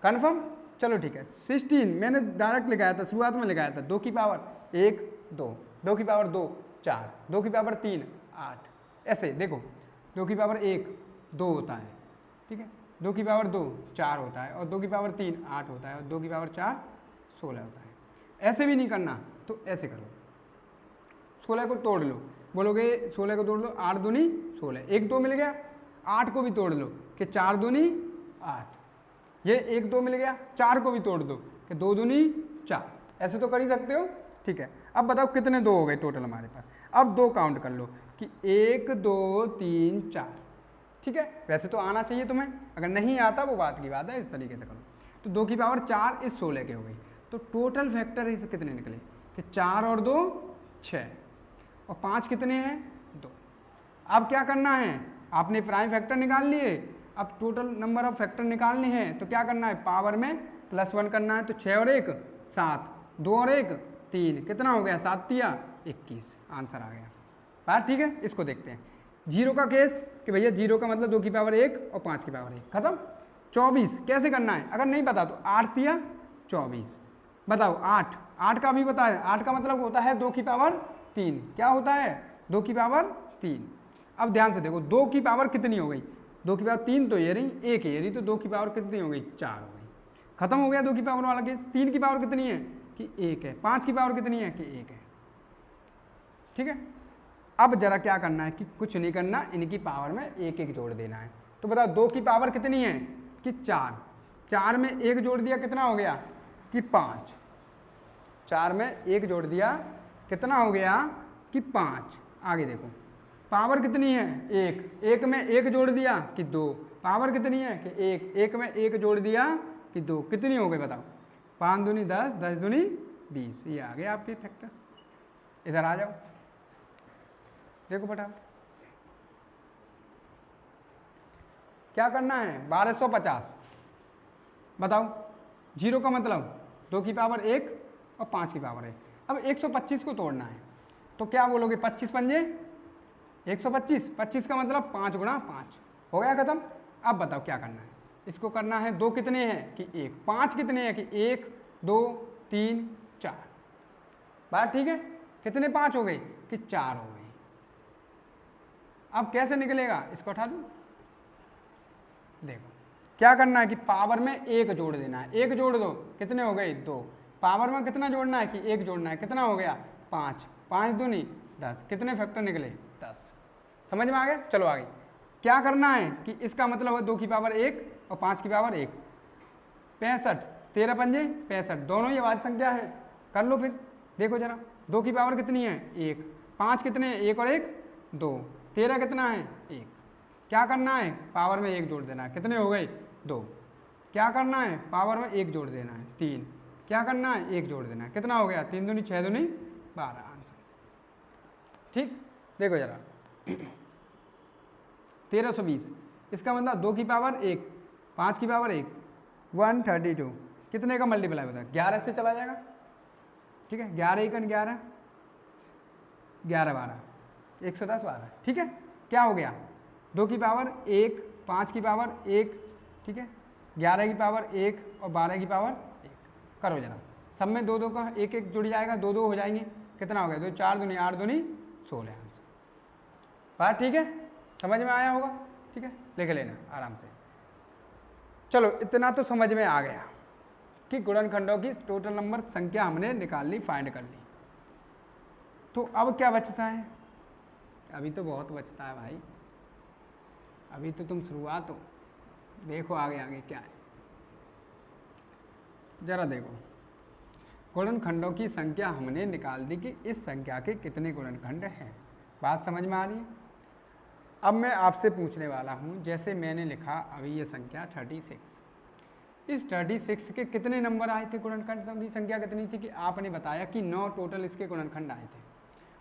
कन्फर्म? चलो ठीक है। 16 मैंने डायरेक्ट लिखाया था, शुरुआत में लिखाया था 2 की पावर 1 2, 2 की पावर 2 4, 2 की पावर 3 8। ऐसे देखो 2 की पावर 1 2 होता है, ठीक है, 2 की पावर 2 4 होता है और 2 की पावर 3 8 होता है और 2 की पावर 4 16 होता है। ऐसे भी नहीं करना तो ऐसे करो, 16 को तोड़ लो, बोलोगे 16 को तोड़ लो 8 दूनी 16, 1 2 मिल गया। 8 को भी तोड़ लो कि 4 दूनी 8, ये 1 2 मिल गया। 4 को भी तोड़ दो कि 2 दूनी 4, ऐसे तो कर ही सकते हो। ठीक है, अब बताओ कितने 2 हो गए टोटल हमारे पास। अब 2 काउंट कर लो कि 1 2 3 4। ठीक है, वैसे तो आना चाहिए तुम्हें, अगर नहीं आता वो बात की बात है, इस तरीके से करो। तो 2 की पावर 4 इस 16 के हो गई। तो टोटल फैक्टर इस कितने निकले कि 4 और 2 6 और 5 कितने हैं 2। अब क्या करना है, आपने प्राइम फैक्टर निकाल लिए, अब टोटल नंबर ऑफ फैक्टर निकालने हैं। तो क्या करना है, पावर में +1 करना है। तो 6 और 1 7, 2 और 1 3, कितना हो गया 7 तिया 21, आंसर आ गया। बात ठीक है। इसको देखते हैं 0 का केस कि भैया 0 का मतलब 2 की पावर 1 और 5 की पावर 1, खत्म। 24 कैसे करना है, अगर नहीं पता तो 8 तिया 24। बताओ 8 का भी पता है, 8 का मतलब होता है 2 की पावर 3। क्या होता है 2 की पावर 3। अब ध्यान से देखो 2 की पावर कितनी हो गई, 2 की पावर 3 तो ये रही, 1 ये रही, तो 2 की पावर कितनी हो गई 4 हो गई। खत्म हो गया 2 की पावर वाला केस। 3 की पावर कितनी है कि 1 है, 5 की पावर कितनी है कि 1 है। ठीक है, अब जरा क्या करना है कि कुछ नहीं करना, इनकी पावर में 1 1 जोड़ देना है। तो बताओ 2 की पावर कितनी है कि 4, 4 में 1 जोड़ दिया कितना हो गया कि 5, 4 में 1 जोड़ दिया कितना हो गया कि 5। आगे देखो पावर कितनी है 1, 1 में 1 जोड़ दिया कि 2, पावर कितनी है कि 1, 1 में 1 जोड़ दिया कि 2, कितनी हो गई बताओ। 5 दूनी 10, 10 दूनी 20, ये आ गया आपके फैक्टर। इधर आ जाओ, देखो फटाफट क्या करना है। 1250 बताओ 0 का मतलब 2 की पावर 1 और 5 की पावर 1। अब 125 को तोड़ना है तो क्या बोलोगे, 25 पंजे 125, 25 का मतलब 5 गुणा 5, हो गया खत्म। अब बताओ क्या करना है, इसको करना है 2 कितने हैं कि 1, 5 कितने हैं कि 1 2 3 4, बात ठीक है। कितने 5 हो गए कि 4 हो गए। अब कैसे निकलेगा, इसको उठा दूँ, देखो क्या करना है कि पावर में 1 जोड़ देना है, 1 जोड़ दो कितने हो गए 2, पावर में कितना जोड़ना है कि 1 जोड़ना है, कितना हो गया 5, 5 दूनी 10, कितने फैक्टर निकले 10। समझ में आ गया। चलो आगे क्या करना है कि इसका मतलब है 2 की पावर 1 और 5 की पावर 1, 65, 13 पंजे 65, दोनों ही अभाज्य संख्या है। कर लो फिर, देखो जरा 2 की पावर कितनी है 1, 5 कितने हैं 1 और 1 2, 13 कितना है 1। क्या करना है, पावर में 1 जोड़ देना है, कितने हो गए 2। क्या करना है, पावर में 1 जोड़ देना है 3। क्या करना है, 1 जोड़ देना है, कितना हो गया 3 दूनी 6 दूनी 12, आंसर ठीक। देखो जरा 1320, इसका मतलब 2 की पावर 1 5 की पावर 1 132, कितने का मल्टीप्लाई होता है 11 से चला जाएगा, ठीक है। 11 1 11, 11 12, 110 12, ठीक है। क्या हो गया 2 की पावर 1 5 की पावर 1, ठीक है, 11 की पावर 1 और 12 की पावर 1। करो जरा, सब में 2 2 का 1 1 जुड़ जाएगा, 2 2 हो जाएंगे, कितना हो गया 2 4 दूनी 8 दूनी 16, आंसर। बात ठीक है, समझ में आया होगा, ठीक है, लिख लेना आराम से। चलो इतना तो समझ में आ गया कि गुणनखंडों की टोटल नंबर संख्या हमने निकाल ली, फाइंड कर ली। तो अब क्या बचता है, अभी तो बहुत बचता है भाई, अभी तो तुम शुरुआत हो, देखो आगे आगे क्या है। जरा देखो, गुणनखंडों की संख्या हमने निकाल दी कि इस संख्या के कितने गुणनखंड हैं, बात समझ में आ रही है। अब मैं आपसे पूछने वाला हूँ, जैसे मैंने लिखा अभी ये संख्या 36, इस 36 के कितने नंबर आए थे, गुणनखंड की संख्या कितनी थी कि आपने बताया कि 9 टोटल इसके गुणनखंड आए थे।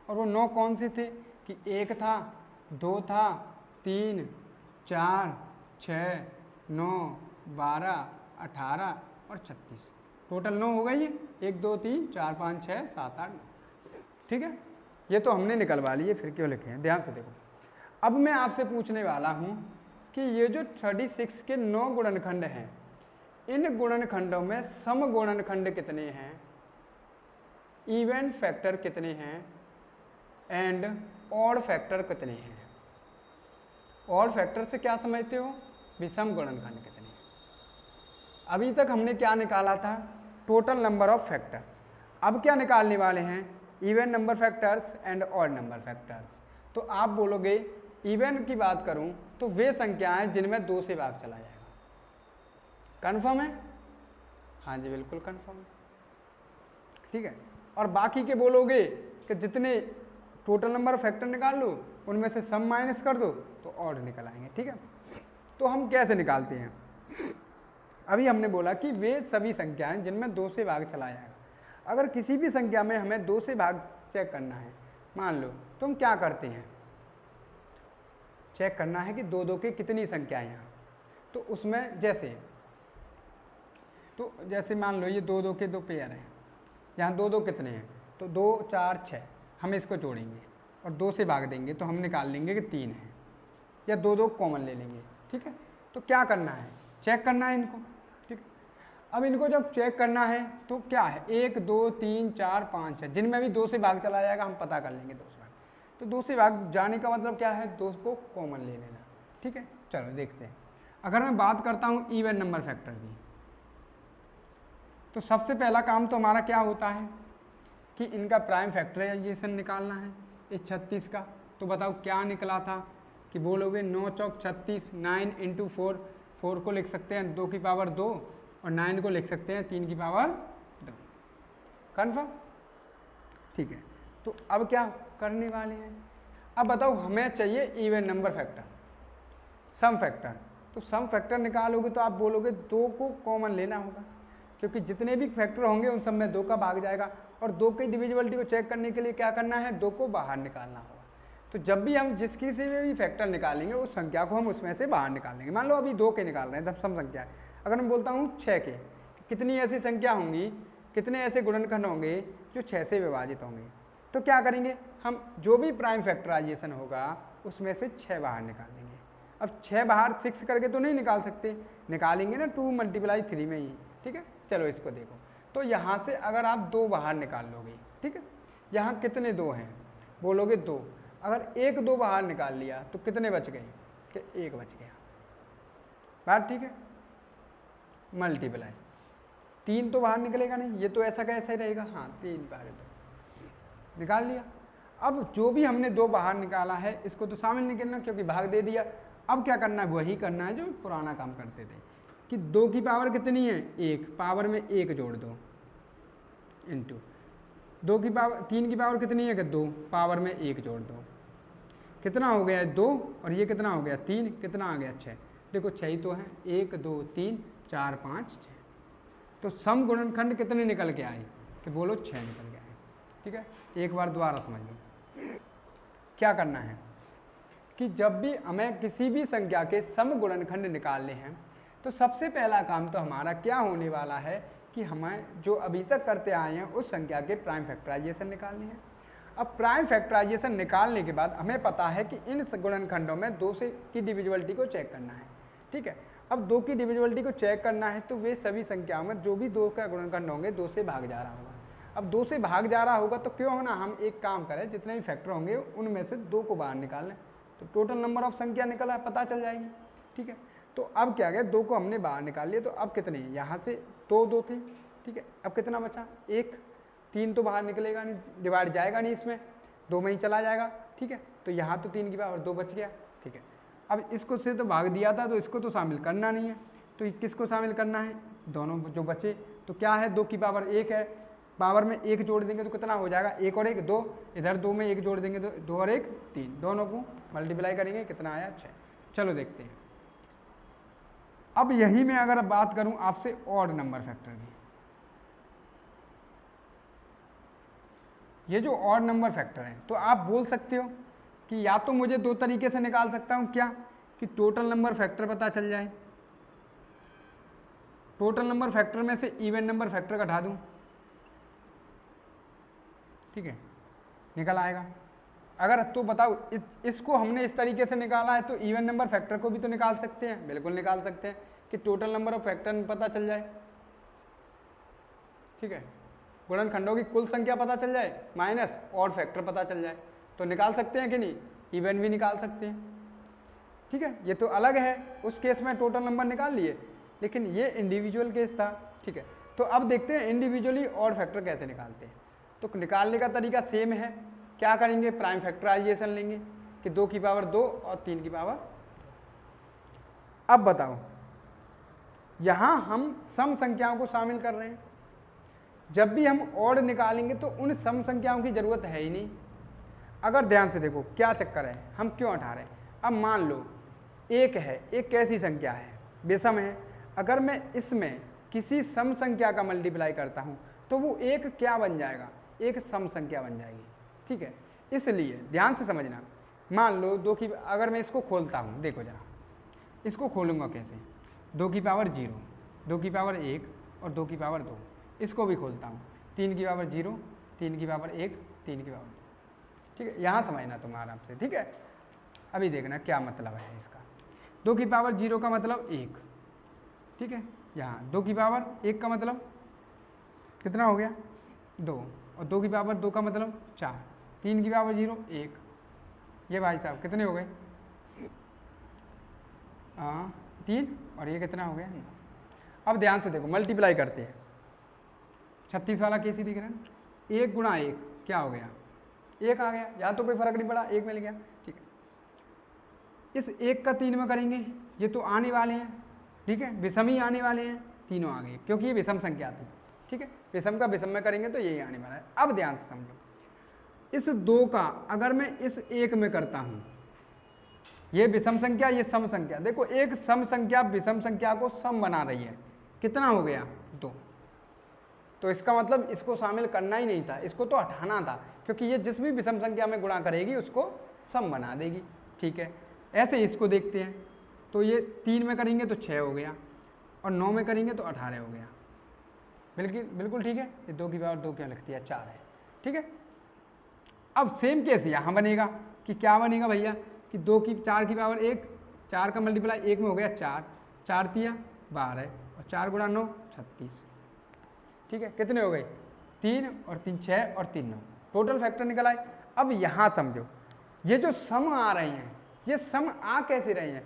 और वो 9 कौन से थे कि 1 था 2 था 3 4 6 9 12 18 और 36, टोटल 9 हो गए ये, 1 2 3 4 5 6 7 8 9, ठीक है। ये तो हमने निकलवा लिए, फिर क्यों लिखे हैं, ध्यान से देखो। अब मैं आपसे पूछने वाला हूँ कि ये जो 36 के 9 गुणनखंड हैं, इन गुणनखंडों में सम गुणनखंड कितने हैं, इवन फैक्टर कितने हैं एंड ऑड फैक्टर कितने हैं। ऑड फैक्टर से क्या समझते हो, विषम गुणनखंड कितने हैं। अभी तक हमने क्या निकाला था, टोटल नंबर ऑफ फैक्टर्स। अब क्या निकालने वाले हैं, even number factors and odd number factors. तो आप बोलोगे इवन की बात करूं तो वे संख्याएं जिनमें 2 से भाग चला जाएगा, कन्फर्म है, हाँ जी बिल्कुल कन्फर्म है, ठीक है। और बाकी के बोलोगे कि जितने टोटल नंबर ऑफ फैक्टर निकाल लो उनमें से सम माइनस कर दो तो ऑड निकल आएंगे, ठीक है। तो हम कैसे निकालते हैं, अभी हमने बोला कि वे सभी संख्याएं जिनमें 2 से भाग चला जाएगा। अगर किसी भी संख्या में हमें 2 से भाग चेक करना है, मान लो तो हम क्या करते हैं, चेक करना है कि 2 2 की कितनी संख्याएं हैं। तो उसमें जैसे मान लो ये 2 2 के 2 पेयर हैं, यहाँ 2 2 कितने हैं तो 2 4 6, हम इसको जोड़ेंगे और 2 से भाग देंगे तो हम निकाल लेंगे कि 3 है, या 2 2 कॉमन ले लेंगे, ठीक है। तो क्या करना है, चेक करना है इनको, ठीक है। अब इनको जब चेक करना है तो क्या है 1 2 3 4 5 है, जिनमें भी 2 से भाग चला जाएगा हम पता कर लेंगे 2 से भाग। तो 2 से भाग जाने का मतलब क्या है, 2 को कॉमन ले लेना, ठीक है। चलो देखते हैं, अगर मैं बात करता हूँ इवन नंबर फैक्टर की, तो सबसे पहला काम तो हमारा क्या होता है कि इनका प्राइम फैक्टराइजेशन निकालना है इस 36 का। तो बताओ क्या निकला था कि बोलोगे 9 चौक 36, 9 इंटू 4, 4 को लिख सकते हैं 2 की पावर 2 और 9 को लिख सकते हैं 3 की पावर 2, कन्फर्म, ठीक है। तो अब क्या करने वाले हैं, अब बताओ हमें चाहिए इवन नंबर फैक्टर, सम फैक्टर। तो सम फैक्टर निकालोगे तो आप बोलोगे 2 को कॉमन लेना होगा, क्योंकि जितने भी फैक्टर होंगे उन सब में 2 का भाग जाएगा, और 2 की डिविजिबिलिटी को चेक करने के लिए क्या करना है, 2 को बाहर निकालना होगा। तो जब भी हम जिस किसी में भी फैक्टर निकालेंगे उस संख्या को हम उसमें से बाहर निकाल लेंगे। मान लो अभी 2 के निकाल रहे हैं, तब सम संख्या है। अगर मैं बोलता हूँ 6 के, कितनी ऐसी संख्या होंगी, कितने ऐसे गुणनखंड होंगे जो 6 से विभाजित होंगे। तो क्या करेंगे हम, जो भी प्राइम फैक्टराइजेशन होगा उसमें से 6 बाहर निकाल देंगे। अब 6 बाहर 6 करके तो नहीं निकाल सकते, निकालेंगे ना 2 × 3 में ही, ठीक है। चलो इसको देखो, तो यहाँ से अगर आप 2 बाहर निकाल लोगे, ठीक है, यहाँ कितने 2 हैं, बोलोगे 2, अगर 1 2 बाहर निकाल लिया तो कितने बच गए, कि 1 बच गया, बात ठीक है। मल्टीप्लाई 3 तो बाहर निकलेगा नहीं, ये तो ऐसा का ऐसा ही रहेगा, हाँ 3 बाहर तो निकाल लिया। अब जो भी हमने 2 बाहर निकाला है इसको तो शामिल नहीं करना क्योंकि भाग दे दिया। अब क्या करना है, वही करना है जो पुराना काम करते थे कि 2 की पावर कितनी है 1, पावर में 1 जोड़ दो, इंटू 2 की पावर 3 की पावर कितनी है कि 2, पावर में 1 जोड़ दो, कितना हो गया 2, और ये कितना हो गया 3, कितना आ गया 6। देखो 6 ही तो है, 1 2 3 4 5 6। तो सम गुणनखंड कितने निकल के आए, कि बोलो 6 निकल के आए, ठीक है। एक बार दोबारा समझ लो क्या करना है कि जब भी हमें किसी भी संख्या के सम गुणनखंड निकालने हैं तो सबसे पहला काम तो हमारा क्या होने वाला है कि हमें जो अभी तक करते आए हैं उस संख्या के प्राइम फैक्टराइजेशन निकालने हैं। अब प्राइम फैक्टराइजेशन निकालने के बाद हमें पता है कि इन गुणनखंडों में 2 से की डिविजिबिलिटी को चेक करना है, ठीक है। अब 2 की डिविजिबिलिटी को चेक करना है तो वे सभी संख्याओं में जो भी 2 का गुणनखंड होंगे 2 से भाग जा रहा होगा। अब 2 से भाग जा रहा होगा तो क्यों ना हम एक काम करें, जितने भी फैक्टर होंगे उनमें से 2 को बाहर निकाल लें, तो टोटल नंबर ऑफ संख्या निकला पता चल जाएगी, ठीक है। तो अब क्या गया, 2 को हमने बाहर निकाल लिया, तो अब कितने हैं, यहाँ से 2 थे, ठीक है। अब कितना बचा 1, 3 तो बाहर निकलेगा नहीं, डिवाइड जाएगा नहीं इसमें, 2 में ही चला जाएगा, ठीक है। तो यहाँ तो 3 की पावर 2 बच गया, ठीक है। अब इसको से तो भाग दिया था तो इसको तो शामिल करना नहीं है, तो किसको शामिल करना है, दोनों जो बचे। तो क्या है 2 की पावर 1 है, पावर में 1 जोड़ देंगे तो कितना हो जाएगा, 1 और 1 2, इधर 2 में 1 जोड़ देंगे तो 2 और 1 3, दोनों को मल्टीप्लाई करेंगे कितना आया 6। चलो देखते हैं। अब यही मैं अगर बात करूं आपसे ऑड नंबर फैक्टर की, ये जो ऑड नंबर फैक्टर है तो आप बोल सकते हो कि या तो मुझे 2 तरीके से निकाल सकता हूं, क्या कि टोटल नंबर फैक्टर पता चल जाए, टोटल नंबर फैक्टर में से इवन नंबर फैक्टर घटा दूं, ठीक है, निकल आएगा। अगर तो बताओ इसको हमने इस तरीके से निकाला है तो इवन नंबर फैक्टर को भी तो निकाल सकते हैं, बिल्कुल निकाल सकते हैं कि टोटल नंबर ऑफ फैक्टर में पता चल जाए, ठीक है, गुणनखंडों की कुल संख्या पता चल जाए माइनस ऑड फैक्टर पता चल जाए, तो निकाल सकते हैं कि नहीं, इवन भी निकाल सकते हैं, ठीक है। ये तो अलग है, उस केस में टोटल नंबर निकाल लिए, लेकिन ये इंडिविजुअल केस था, ठीक है। तो अब देखते हैं इंडिविजुअली ऑड फैक्टर कैसे निकालते हैं। तो निकालने का तरीका सेम है, क्या करेंगे, प्राइम फैक्टराइजेशन लेंगे कि 2 की पावर 2 और 3 की पावर 2। अब बताओ, यहाँ हम सम संख्याओं को शामिल कर रहे हैं, जब भी हम ऑड निकालेंगे तो उन सम संख्याओं की जरूरत है ही नहीं। अगर ध्यान से देखो क्या चक्कर है, हम क्यों हटा रहे हैं। अब मान लो 1 है, एक कैसी संख्या है, विषम है, अगर मैं इसमें किसी सम संख्या का मल्टीप्लाई करता हूँ तो वो एक क्या बन जाएगा, एक सम संख्या बन जाएगी, ठीक है। इसलिए ध्यान से समझना, मान लो 2 की, अगर मैं इसको खोलता हूँ, देखो जरा इसको खोलूँगा कैसे, 2 की पावर 0, 2 की पावर 1 और 2 की पावर 2, इसको भी खोलता हूँ, 3 की पावर 0, 3 की पावर 1, 3 की पावर 2, ठीक है। यहाँ समझना तुम आराम से, ठीक है। अभी देखना क्या मतलब है इसका, 2 की पावर 0 का मतलब 1, ठीक है। यहाँ 2 की पावर 1 का मतलब कितना हो गया 2, और 2 की पावर 2 का मतलब 4, 3 की पावर 0 1, ये भाई साहब कितने हो गए 3, और ये कितना हो गया 9। अब ध्यान से देखो मल्टीप्लाई करते हैं, 36 वाला केस ही दिख रहा है ना, 1 गुणा 1 क्या हो गया 1 आ गया, या तो कोई फर्क नहीं पड़ा, 1 मिल गया, ठीक है। इस 1 का 3 में करेंगे, ये तो आने वाले हैं, ठीक है, विषम ही आने वाले हैं, तीनों आ गए क्योंकि ये विषम संख्या थी, ठीक है। विषम का विषम में करेंगे तो यही आने वाला है। अब ध्यान से समझो, इस 2 का अगर मैं इस 1 में करता हूं, ये विषम संख्या ये सम संख्या, देखो एक सम संख्या विषम संख्या को सम बना रही है, कितना हो गया 2, तो इसका मतलब इसको शामिल करना ही नहीं था, इसको तो हटाना था, क्योंकि ये जिस भी विषम संख्या में गुणा करेगी उसको सम बना देगी, ठीक है। ऐसे इसको देखते हैं, तो ये 3 में करेंगे तो 6 हो गया, और 9 में करेंगे तो 18 हो गया, बिल्कुल बिल्कुल ठीक है, ये 2 की पावर 2 क्यों लिख दिया, 4 है, ठीक है। अब सेम केस यहाँ बनेगा कि क्या बनेगा भैया कि 4 की पावर 1, 4 का मल्टीप्लाई 1 में हो गया 4, 4 तिया 12 और 4 गुणा 9 36, ठीक है। कितने हो गए 3 और 3 6 और 3 9, टोटल फैक्टर निकल आए। अब यहाँ समझो ये जो सम आ रहे हैं ये सम आ कैसे रहे हैं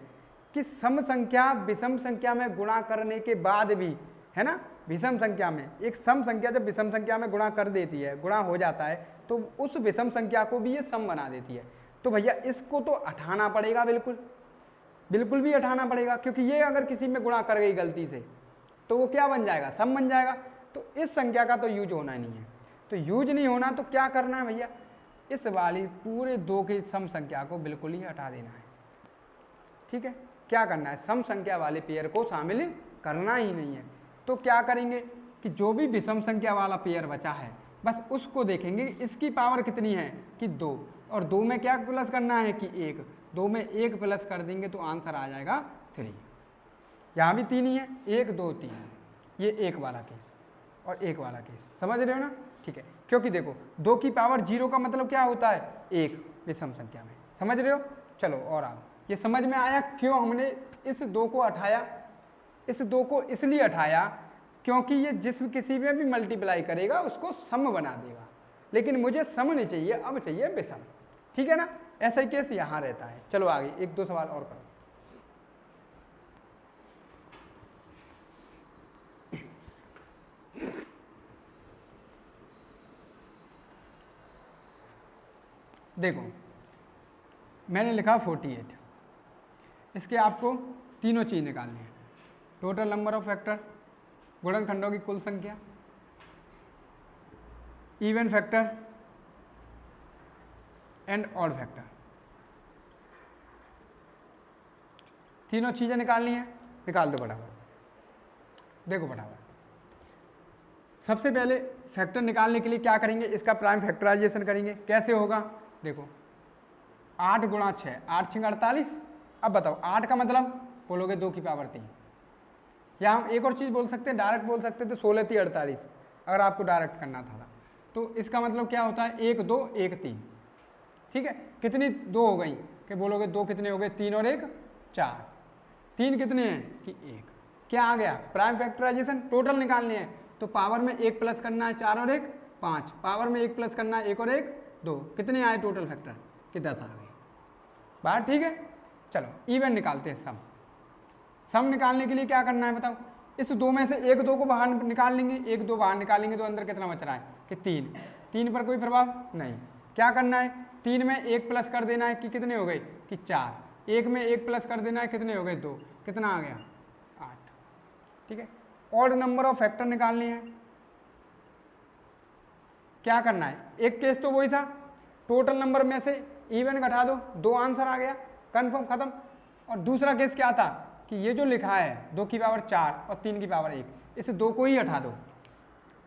कि सम संख्या विषम संख्या में गुणा करने के बाद भी, है ना, विषम संख्या में एक सम संख्या जब विषम संख्या में गुणा कर देती है, गुणा हो जाता है तो उस विषम संख्या को भी ये सम बना देती है। तो भैया इसको तो हटाना पड़ेगा, बिल्कुल बिल्कुल भी हटाना पड़ेगा, क्योंकि ये अगर किसी में गुणा कर गई गलती से तो वो क्या बन जाएगा, सम बन जाएगा। तो इस संख्या का तो यूज होना नहीं है। तो यूज नहीं होना तो क्या करना है भैया, इस वाली पूरे 2 की सम संख्या को बिल्कुल ही हटा देना है, ठीक है। क्या करना है, सम संख्या वाले पेयर को शामिल करना ही नहीं है। तो क्या करेंगे कि जो भी विषम संख्या वाला पेयर बचा है बस उसको देखेंगे इसकी पावर कितनी है कि 2, और 2 में क्या प्लस करना है कि 1, 2 में 1 प्लस कर देंगे तो आंसर आ जाएगा 3। यहाँ भी 3 ही है, 1 2 3, ये 1 वाला केस और 1 वाला केस, समझ रहे हो ना, ठीक है। क्योंकि देखो 2 की पावर 0 का मतलब क्या होता है 1 विषम संख्या में, समझ रहे हो। चलो और आओ, ये समझ में आया क्यों हमने इस 2 को हटाया। इस 2 को इसलिए हटाया क्योंकि ये जिस किसी में भी मल्टीप्लाई करेगा उसको सम बना देगा, लेकिन मुझे सम नहीं चाहिए, अब चाहिए विषम, ठीक है ना। ऐसा ही केस यहाँ रहता है। चलो आगे 1 2 सवाल और करो। देखो मैंने लिखा 48, इसके आपको तीनों चीज निकालनी है, टोटल नंबर ऑफ फैक्टर, गुणनखंडों की कुल संख्या, even factor and odd factor, तीनों चीजें निकालनी है। निकाल दो फटाफट। देखो फटाफट, सबसे पहले फैक्टर निकालने के लिए क्या करेंगे, इसका प्राइम फैक्टराइजेशन करेंगे। कैसे होगा, देखो 8 गुणा 6, 8 6 48। अब बताओ 8 का मतलब बोलोगे 2 की पावर 3, या हम एक और चीज़ बोल सकते हैं, डायरेक्ट बोल सकते थे 16 3 48, अगर आपको डायरेक्ट करना था तो इसका मतलब क्या होता है 1 2 1 3, ठीक है। कितनी 2 हो गई कि बोलोगे 2 कितने हो गए 3 और 1 4, 3 कितने हैं कि 1। क्या आ गया, प्राइम फैक्टराइजेशन, टोटल निकालने हैं तो पावर में 1 प्लस करना है 4 और 1 5, पावर में 1 प्लस करना है 1 और 1 2, कितने आए टोटल फैक्टर कि 10 आ गए। बात ठीक है। चलो इवन निकालते हैं सम। सम निकालने के लिए क्या करना है बताओ, इस 2 में से 1 2 को बाहर निकाल लेंगे, 1 2 बाहर निकालेंगे तो अंदर कितना बच रहा है कि 3, 3 पर कोई प्रभाव नहीं। क्या करना है, 3 में 1 प्लस कर देना है कि कितने हो गए कि 4, 1 में 1 प्लस कर देना है कितने हो गए 2, कितना आ गया 8, ठीक है। ऑड नंबर ऑफ फैक्टर निकालनी है। क्या करना है, एक केस तो वही था, टोटल नंबर में से इवन घटा दो, 2 आंसर आ गया, कंफर्म खत्म। और दूसरा केस क्या था कि ये जो लिखा है 2 की पावर 4 और 3 की पावर 1, इस 2 को ही हटा दो,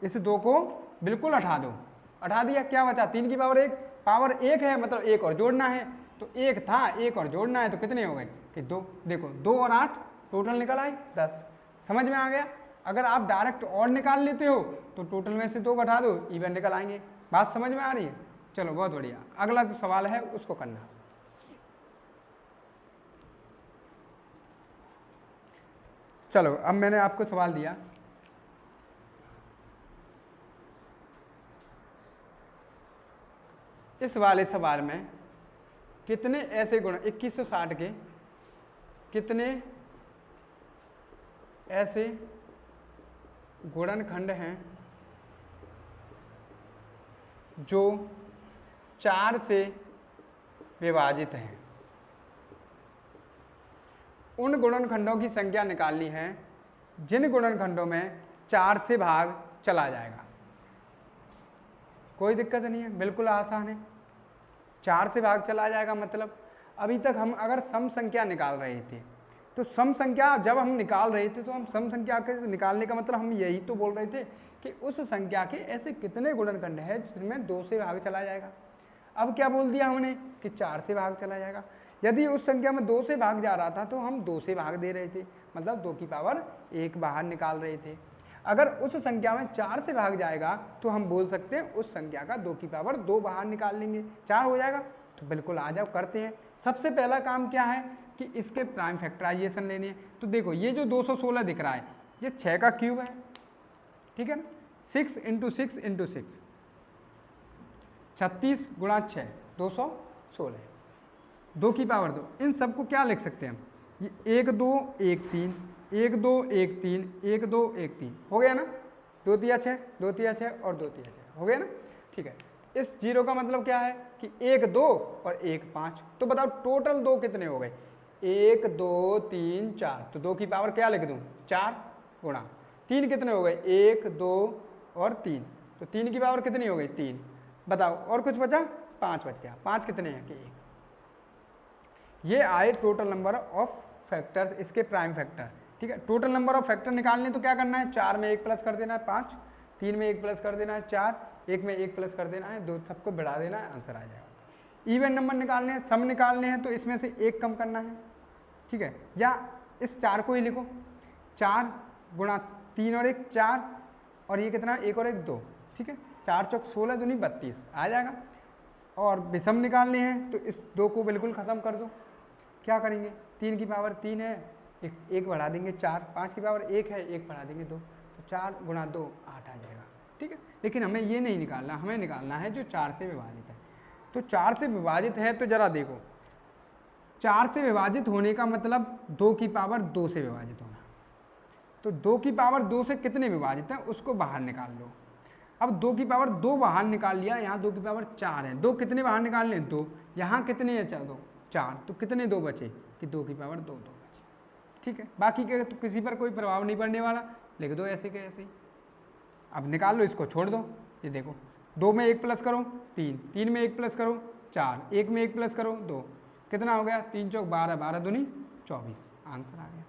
इस 2 को बिल्कुल हटा दो। हटा दिया, क्या बचा 3 की पावर 1, पावर 1 है मतलब 1 और जोड़ना है, तो 1 था 1 और जोड़ना है तो कितने हो गए कि 2। देखो 2 और 8 टोटल निकल आए 10, समझ में आ गया। अगर आप डायरेक्ट और निकाल लेते हो तो टोटल में से 2 घटा दो, इवन निकल आएंगे। बात समझ में आ रही है, चलो बहुत बढ़िया। अगला जो सवाल है उसको करना। चलो अब मैंने आपको सवाल दिया, इस वाले सवाल में कितने ऐसे गुण 2160 के कितने ऐसे गुणनखंड हैं जो 4 से विभाजित हैं। उन गुणनखंडों की संख्या निकालनी है जिन गुणनखंडों में 4 से भाग चला जाएगा। कोई दिक्कत नहीं है, बिल्कुल आसान है। 4 से भाग चला जाएगा मतलब अभी तक हम अगर सम संख्या निकाल रहे थे तो सम संख्या जब हम निकाल रहे थे तो हम सम संख्या के निकालने का मतलब हम यही तो बोल रहे थे कि उस संख्या के ऐसे कितने गुणनखंड हैं जिसमें 2 से भाग चला जाएगा। अब क्या बोल दिया हमने कि 4 से भाग चला जाएगा। यदि उस संख्या में 2 से भाग जा रहा था तो हम 2 से भाग दे रहे थे, मतलब 2 की पावर 1 बाहर निकाल रहे थे। अगर उस संख्या में 4 से भाग जाएगा तो हम बोल सकते हैं उस संख्या का 2 की पावर 2 बाहर निकाल लेंगे, 4 हो जाएगा। तो बिल्कुल आ जाओ करते हैं। सबसे पहला काम क्या है कि इसके प्राइम फैक्टराइजेशन लेने हैं। तो देखो ये जो 216 दिख रहा है ये 6 का क्यूब है, ठीक है ना। 6 × 6 × 6 36 गुणा 6 216, 2 की पावर 2। इन सबको क्या लिख सकते हैं हम, ये 1 2 1 3 1 2 1 3 1 2 1 3 हो गया ना। 2 तिया 6 2 तिया 6 और 2 तिया 6 हो गया ना, ठीक है। इस जीरो का मतलब क्या है कि 1 2 और 1 5। तो बताओ टोटल 2 कितने हो गए, 1 2 3 4। तो 2 की पावर क्या लिख दूं 4 गुणा 3 कितने हो गए 1 2 और 3। तो 3 की पावर कितनी हो गई 3। बताओ और कुछ बचा, 5 बच गया। 5 कितने हैं कि 1। ये आए टोटल नंबर ऑफ फैक्टर्स, इसके प्राइम फैक्टर, ठीक है। टोटल नंबर ऑफ फैक्टर निकालने तो क्या करना है, 4 में 1 प्लस कर देना है 5, 3 में 1 प्लस कर देना है 4, 1 में 1 प्लस कर देना है 2, सबको बढ़ा देना है, आंसर आ जाएगा। इवन नंबर निकालने हैं, सम निकालने हैं, तो इसमें से 1 कम करना है, ठीक है। या इस 4 को ही लिखो, 4 गुणा 3 और 1 4, और ये कितना 1 और 1 2, ठीक है। 4 चौक 16 दूनी 32 आ जाएगा। और विषम निकालने हैं तो इस 2 को बिल्कुल ख़त्म कर दो। क्या करेंगे, 3 की पावर 3 है, एक बढ़ा देंगे 4, 5 की पावर 1 है, 1 बढ़ा देंगे 2, तो 4 गुणा 2 8 आ जाएगा, ठीक है। लेकिन हमें ये नहीं निकालना, हमें निकालना है जो 4 से विभाजित है। तो 4 से विभाजित है तो जरा देखो, 4 से विभाजित होने का मतलब 2 की पावर 2 से विभाजित होना। तो 2 की पावर 2 से कितने विभाजित हैं उसको बाहर निकाल लो। अब 2 की पावर 2 बाहर निकाल लिया, यहाँ 2 की पावर 4 है, 2 कितने बाहर निकालने 2, यहाँ कितने हैं 4, तो कितने 2 बचे कि 2 की पावर 2 बचे, ठीक है। बाकी के तो किसी पर कोई प्रभाव नहीं पड़ने वाला, लिख दो ऐसे के ऐसे ही। अब निकाल लो, इसको छोड़ दो। ये देखो 2 में 1 प्लस करो 3, 3 में 1 प्लस करो 4, 1 में 1 प्लस करो 2, कितना हो गया 3 चौक 12, 12 दूनी 24, आंसर आ गया,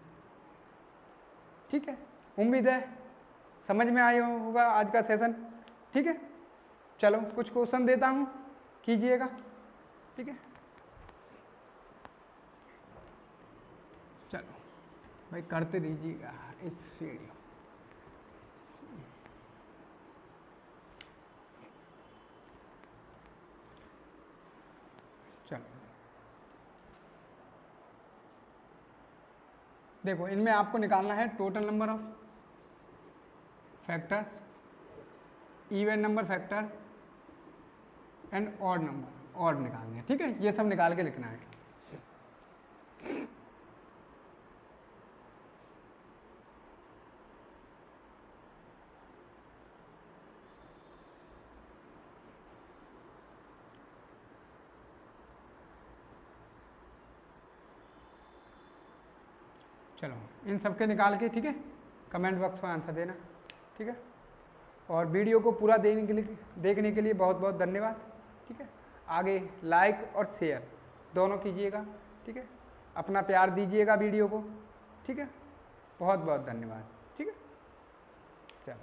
ठीक है। उम्मीद है समझ में आया होगा आज का सेशन, ठीक है। चलो कुछ क्वेश्चन देता हूँ, कीजिएगा, ठीक है। चलो भाई करते रहिएगा इस वीडियो। चलो देखो, इनमें आपको निकालना है total number of factors, even number factor and odd number, odd निकालने हैं, ठीक है। ये सब निकाल के लिखना है। चलो इन सब के निकाल के, ठीक है, कमेंट बॉक्स में आंसर देना, ठीक है। और वीडियो को पूरा देखने के लिए बहुत बहुत धन्यवाद, ठीक है। आगे लाइक और शेयर दोनों कीजिएगा, ठीक है। अपना प्यार दीजिएगा वीडियो को, ठीक है। बहुत बहुत धन्यवाद।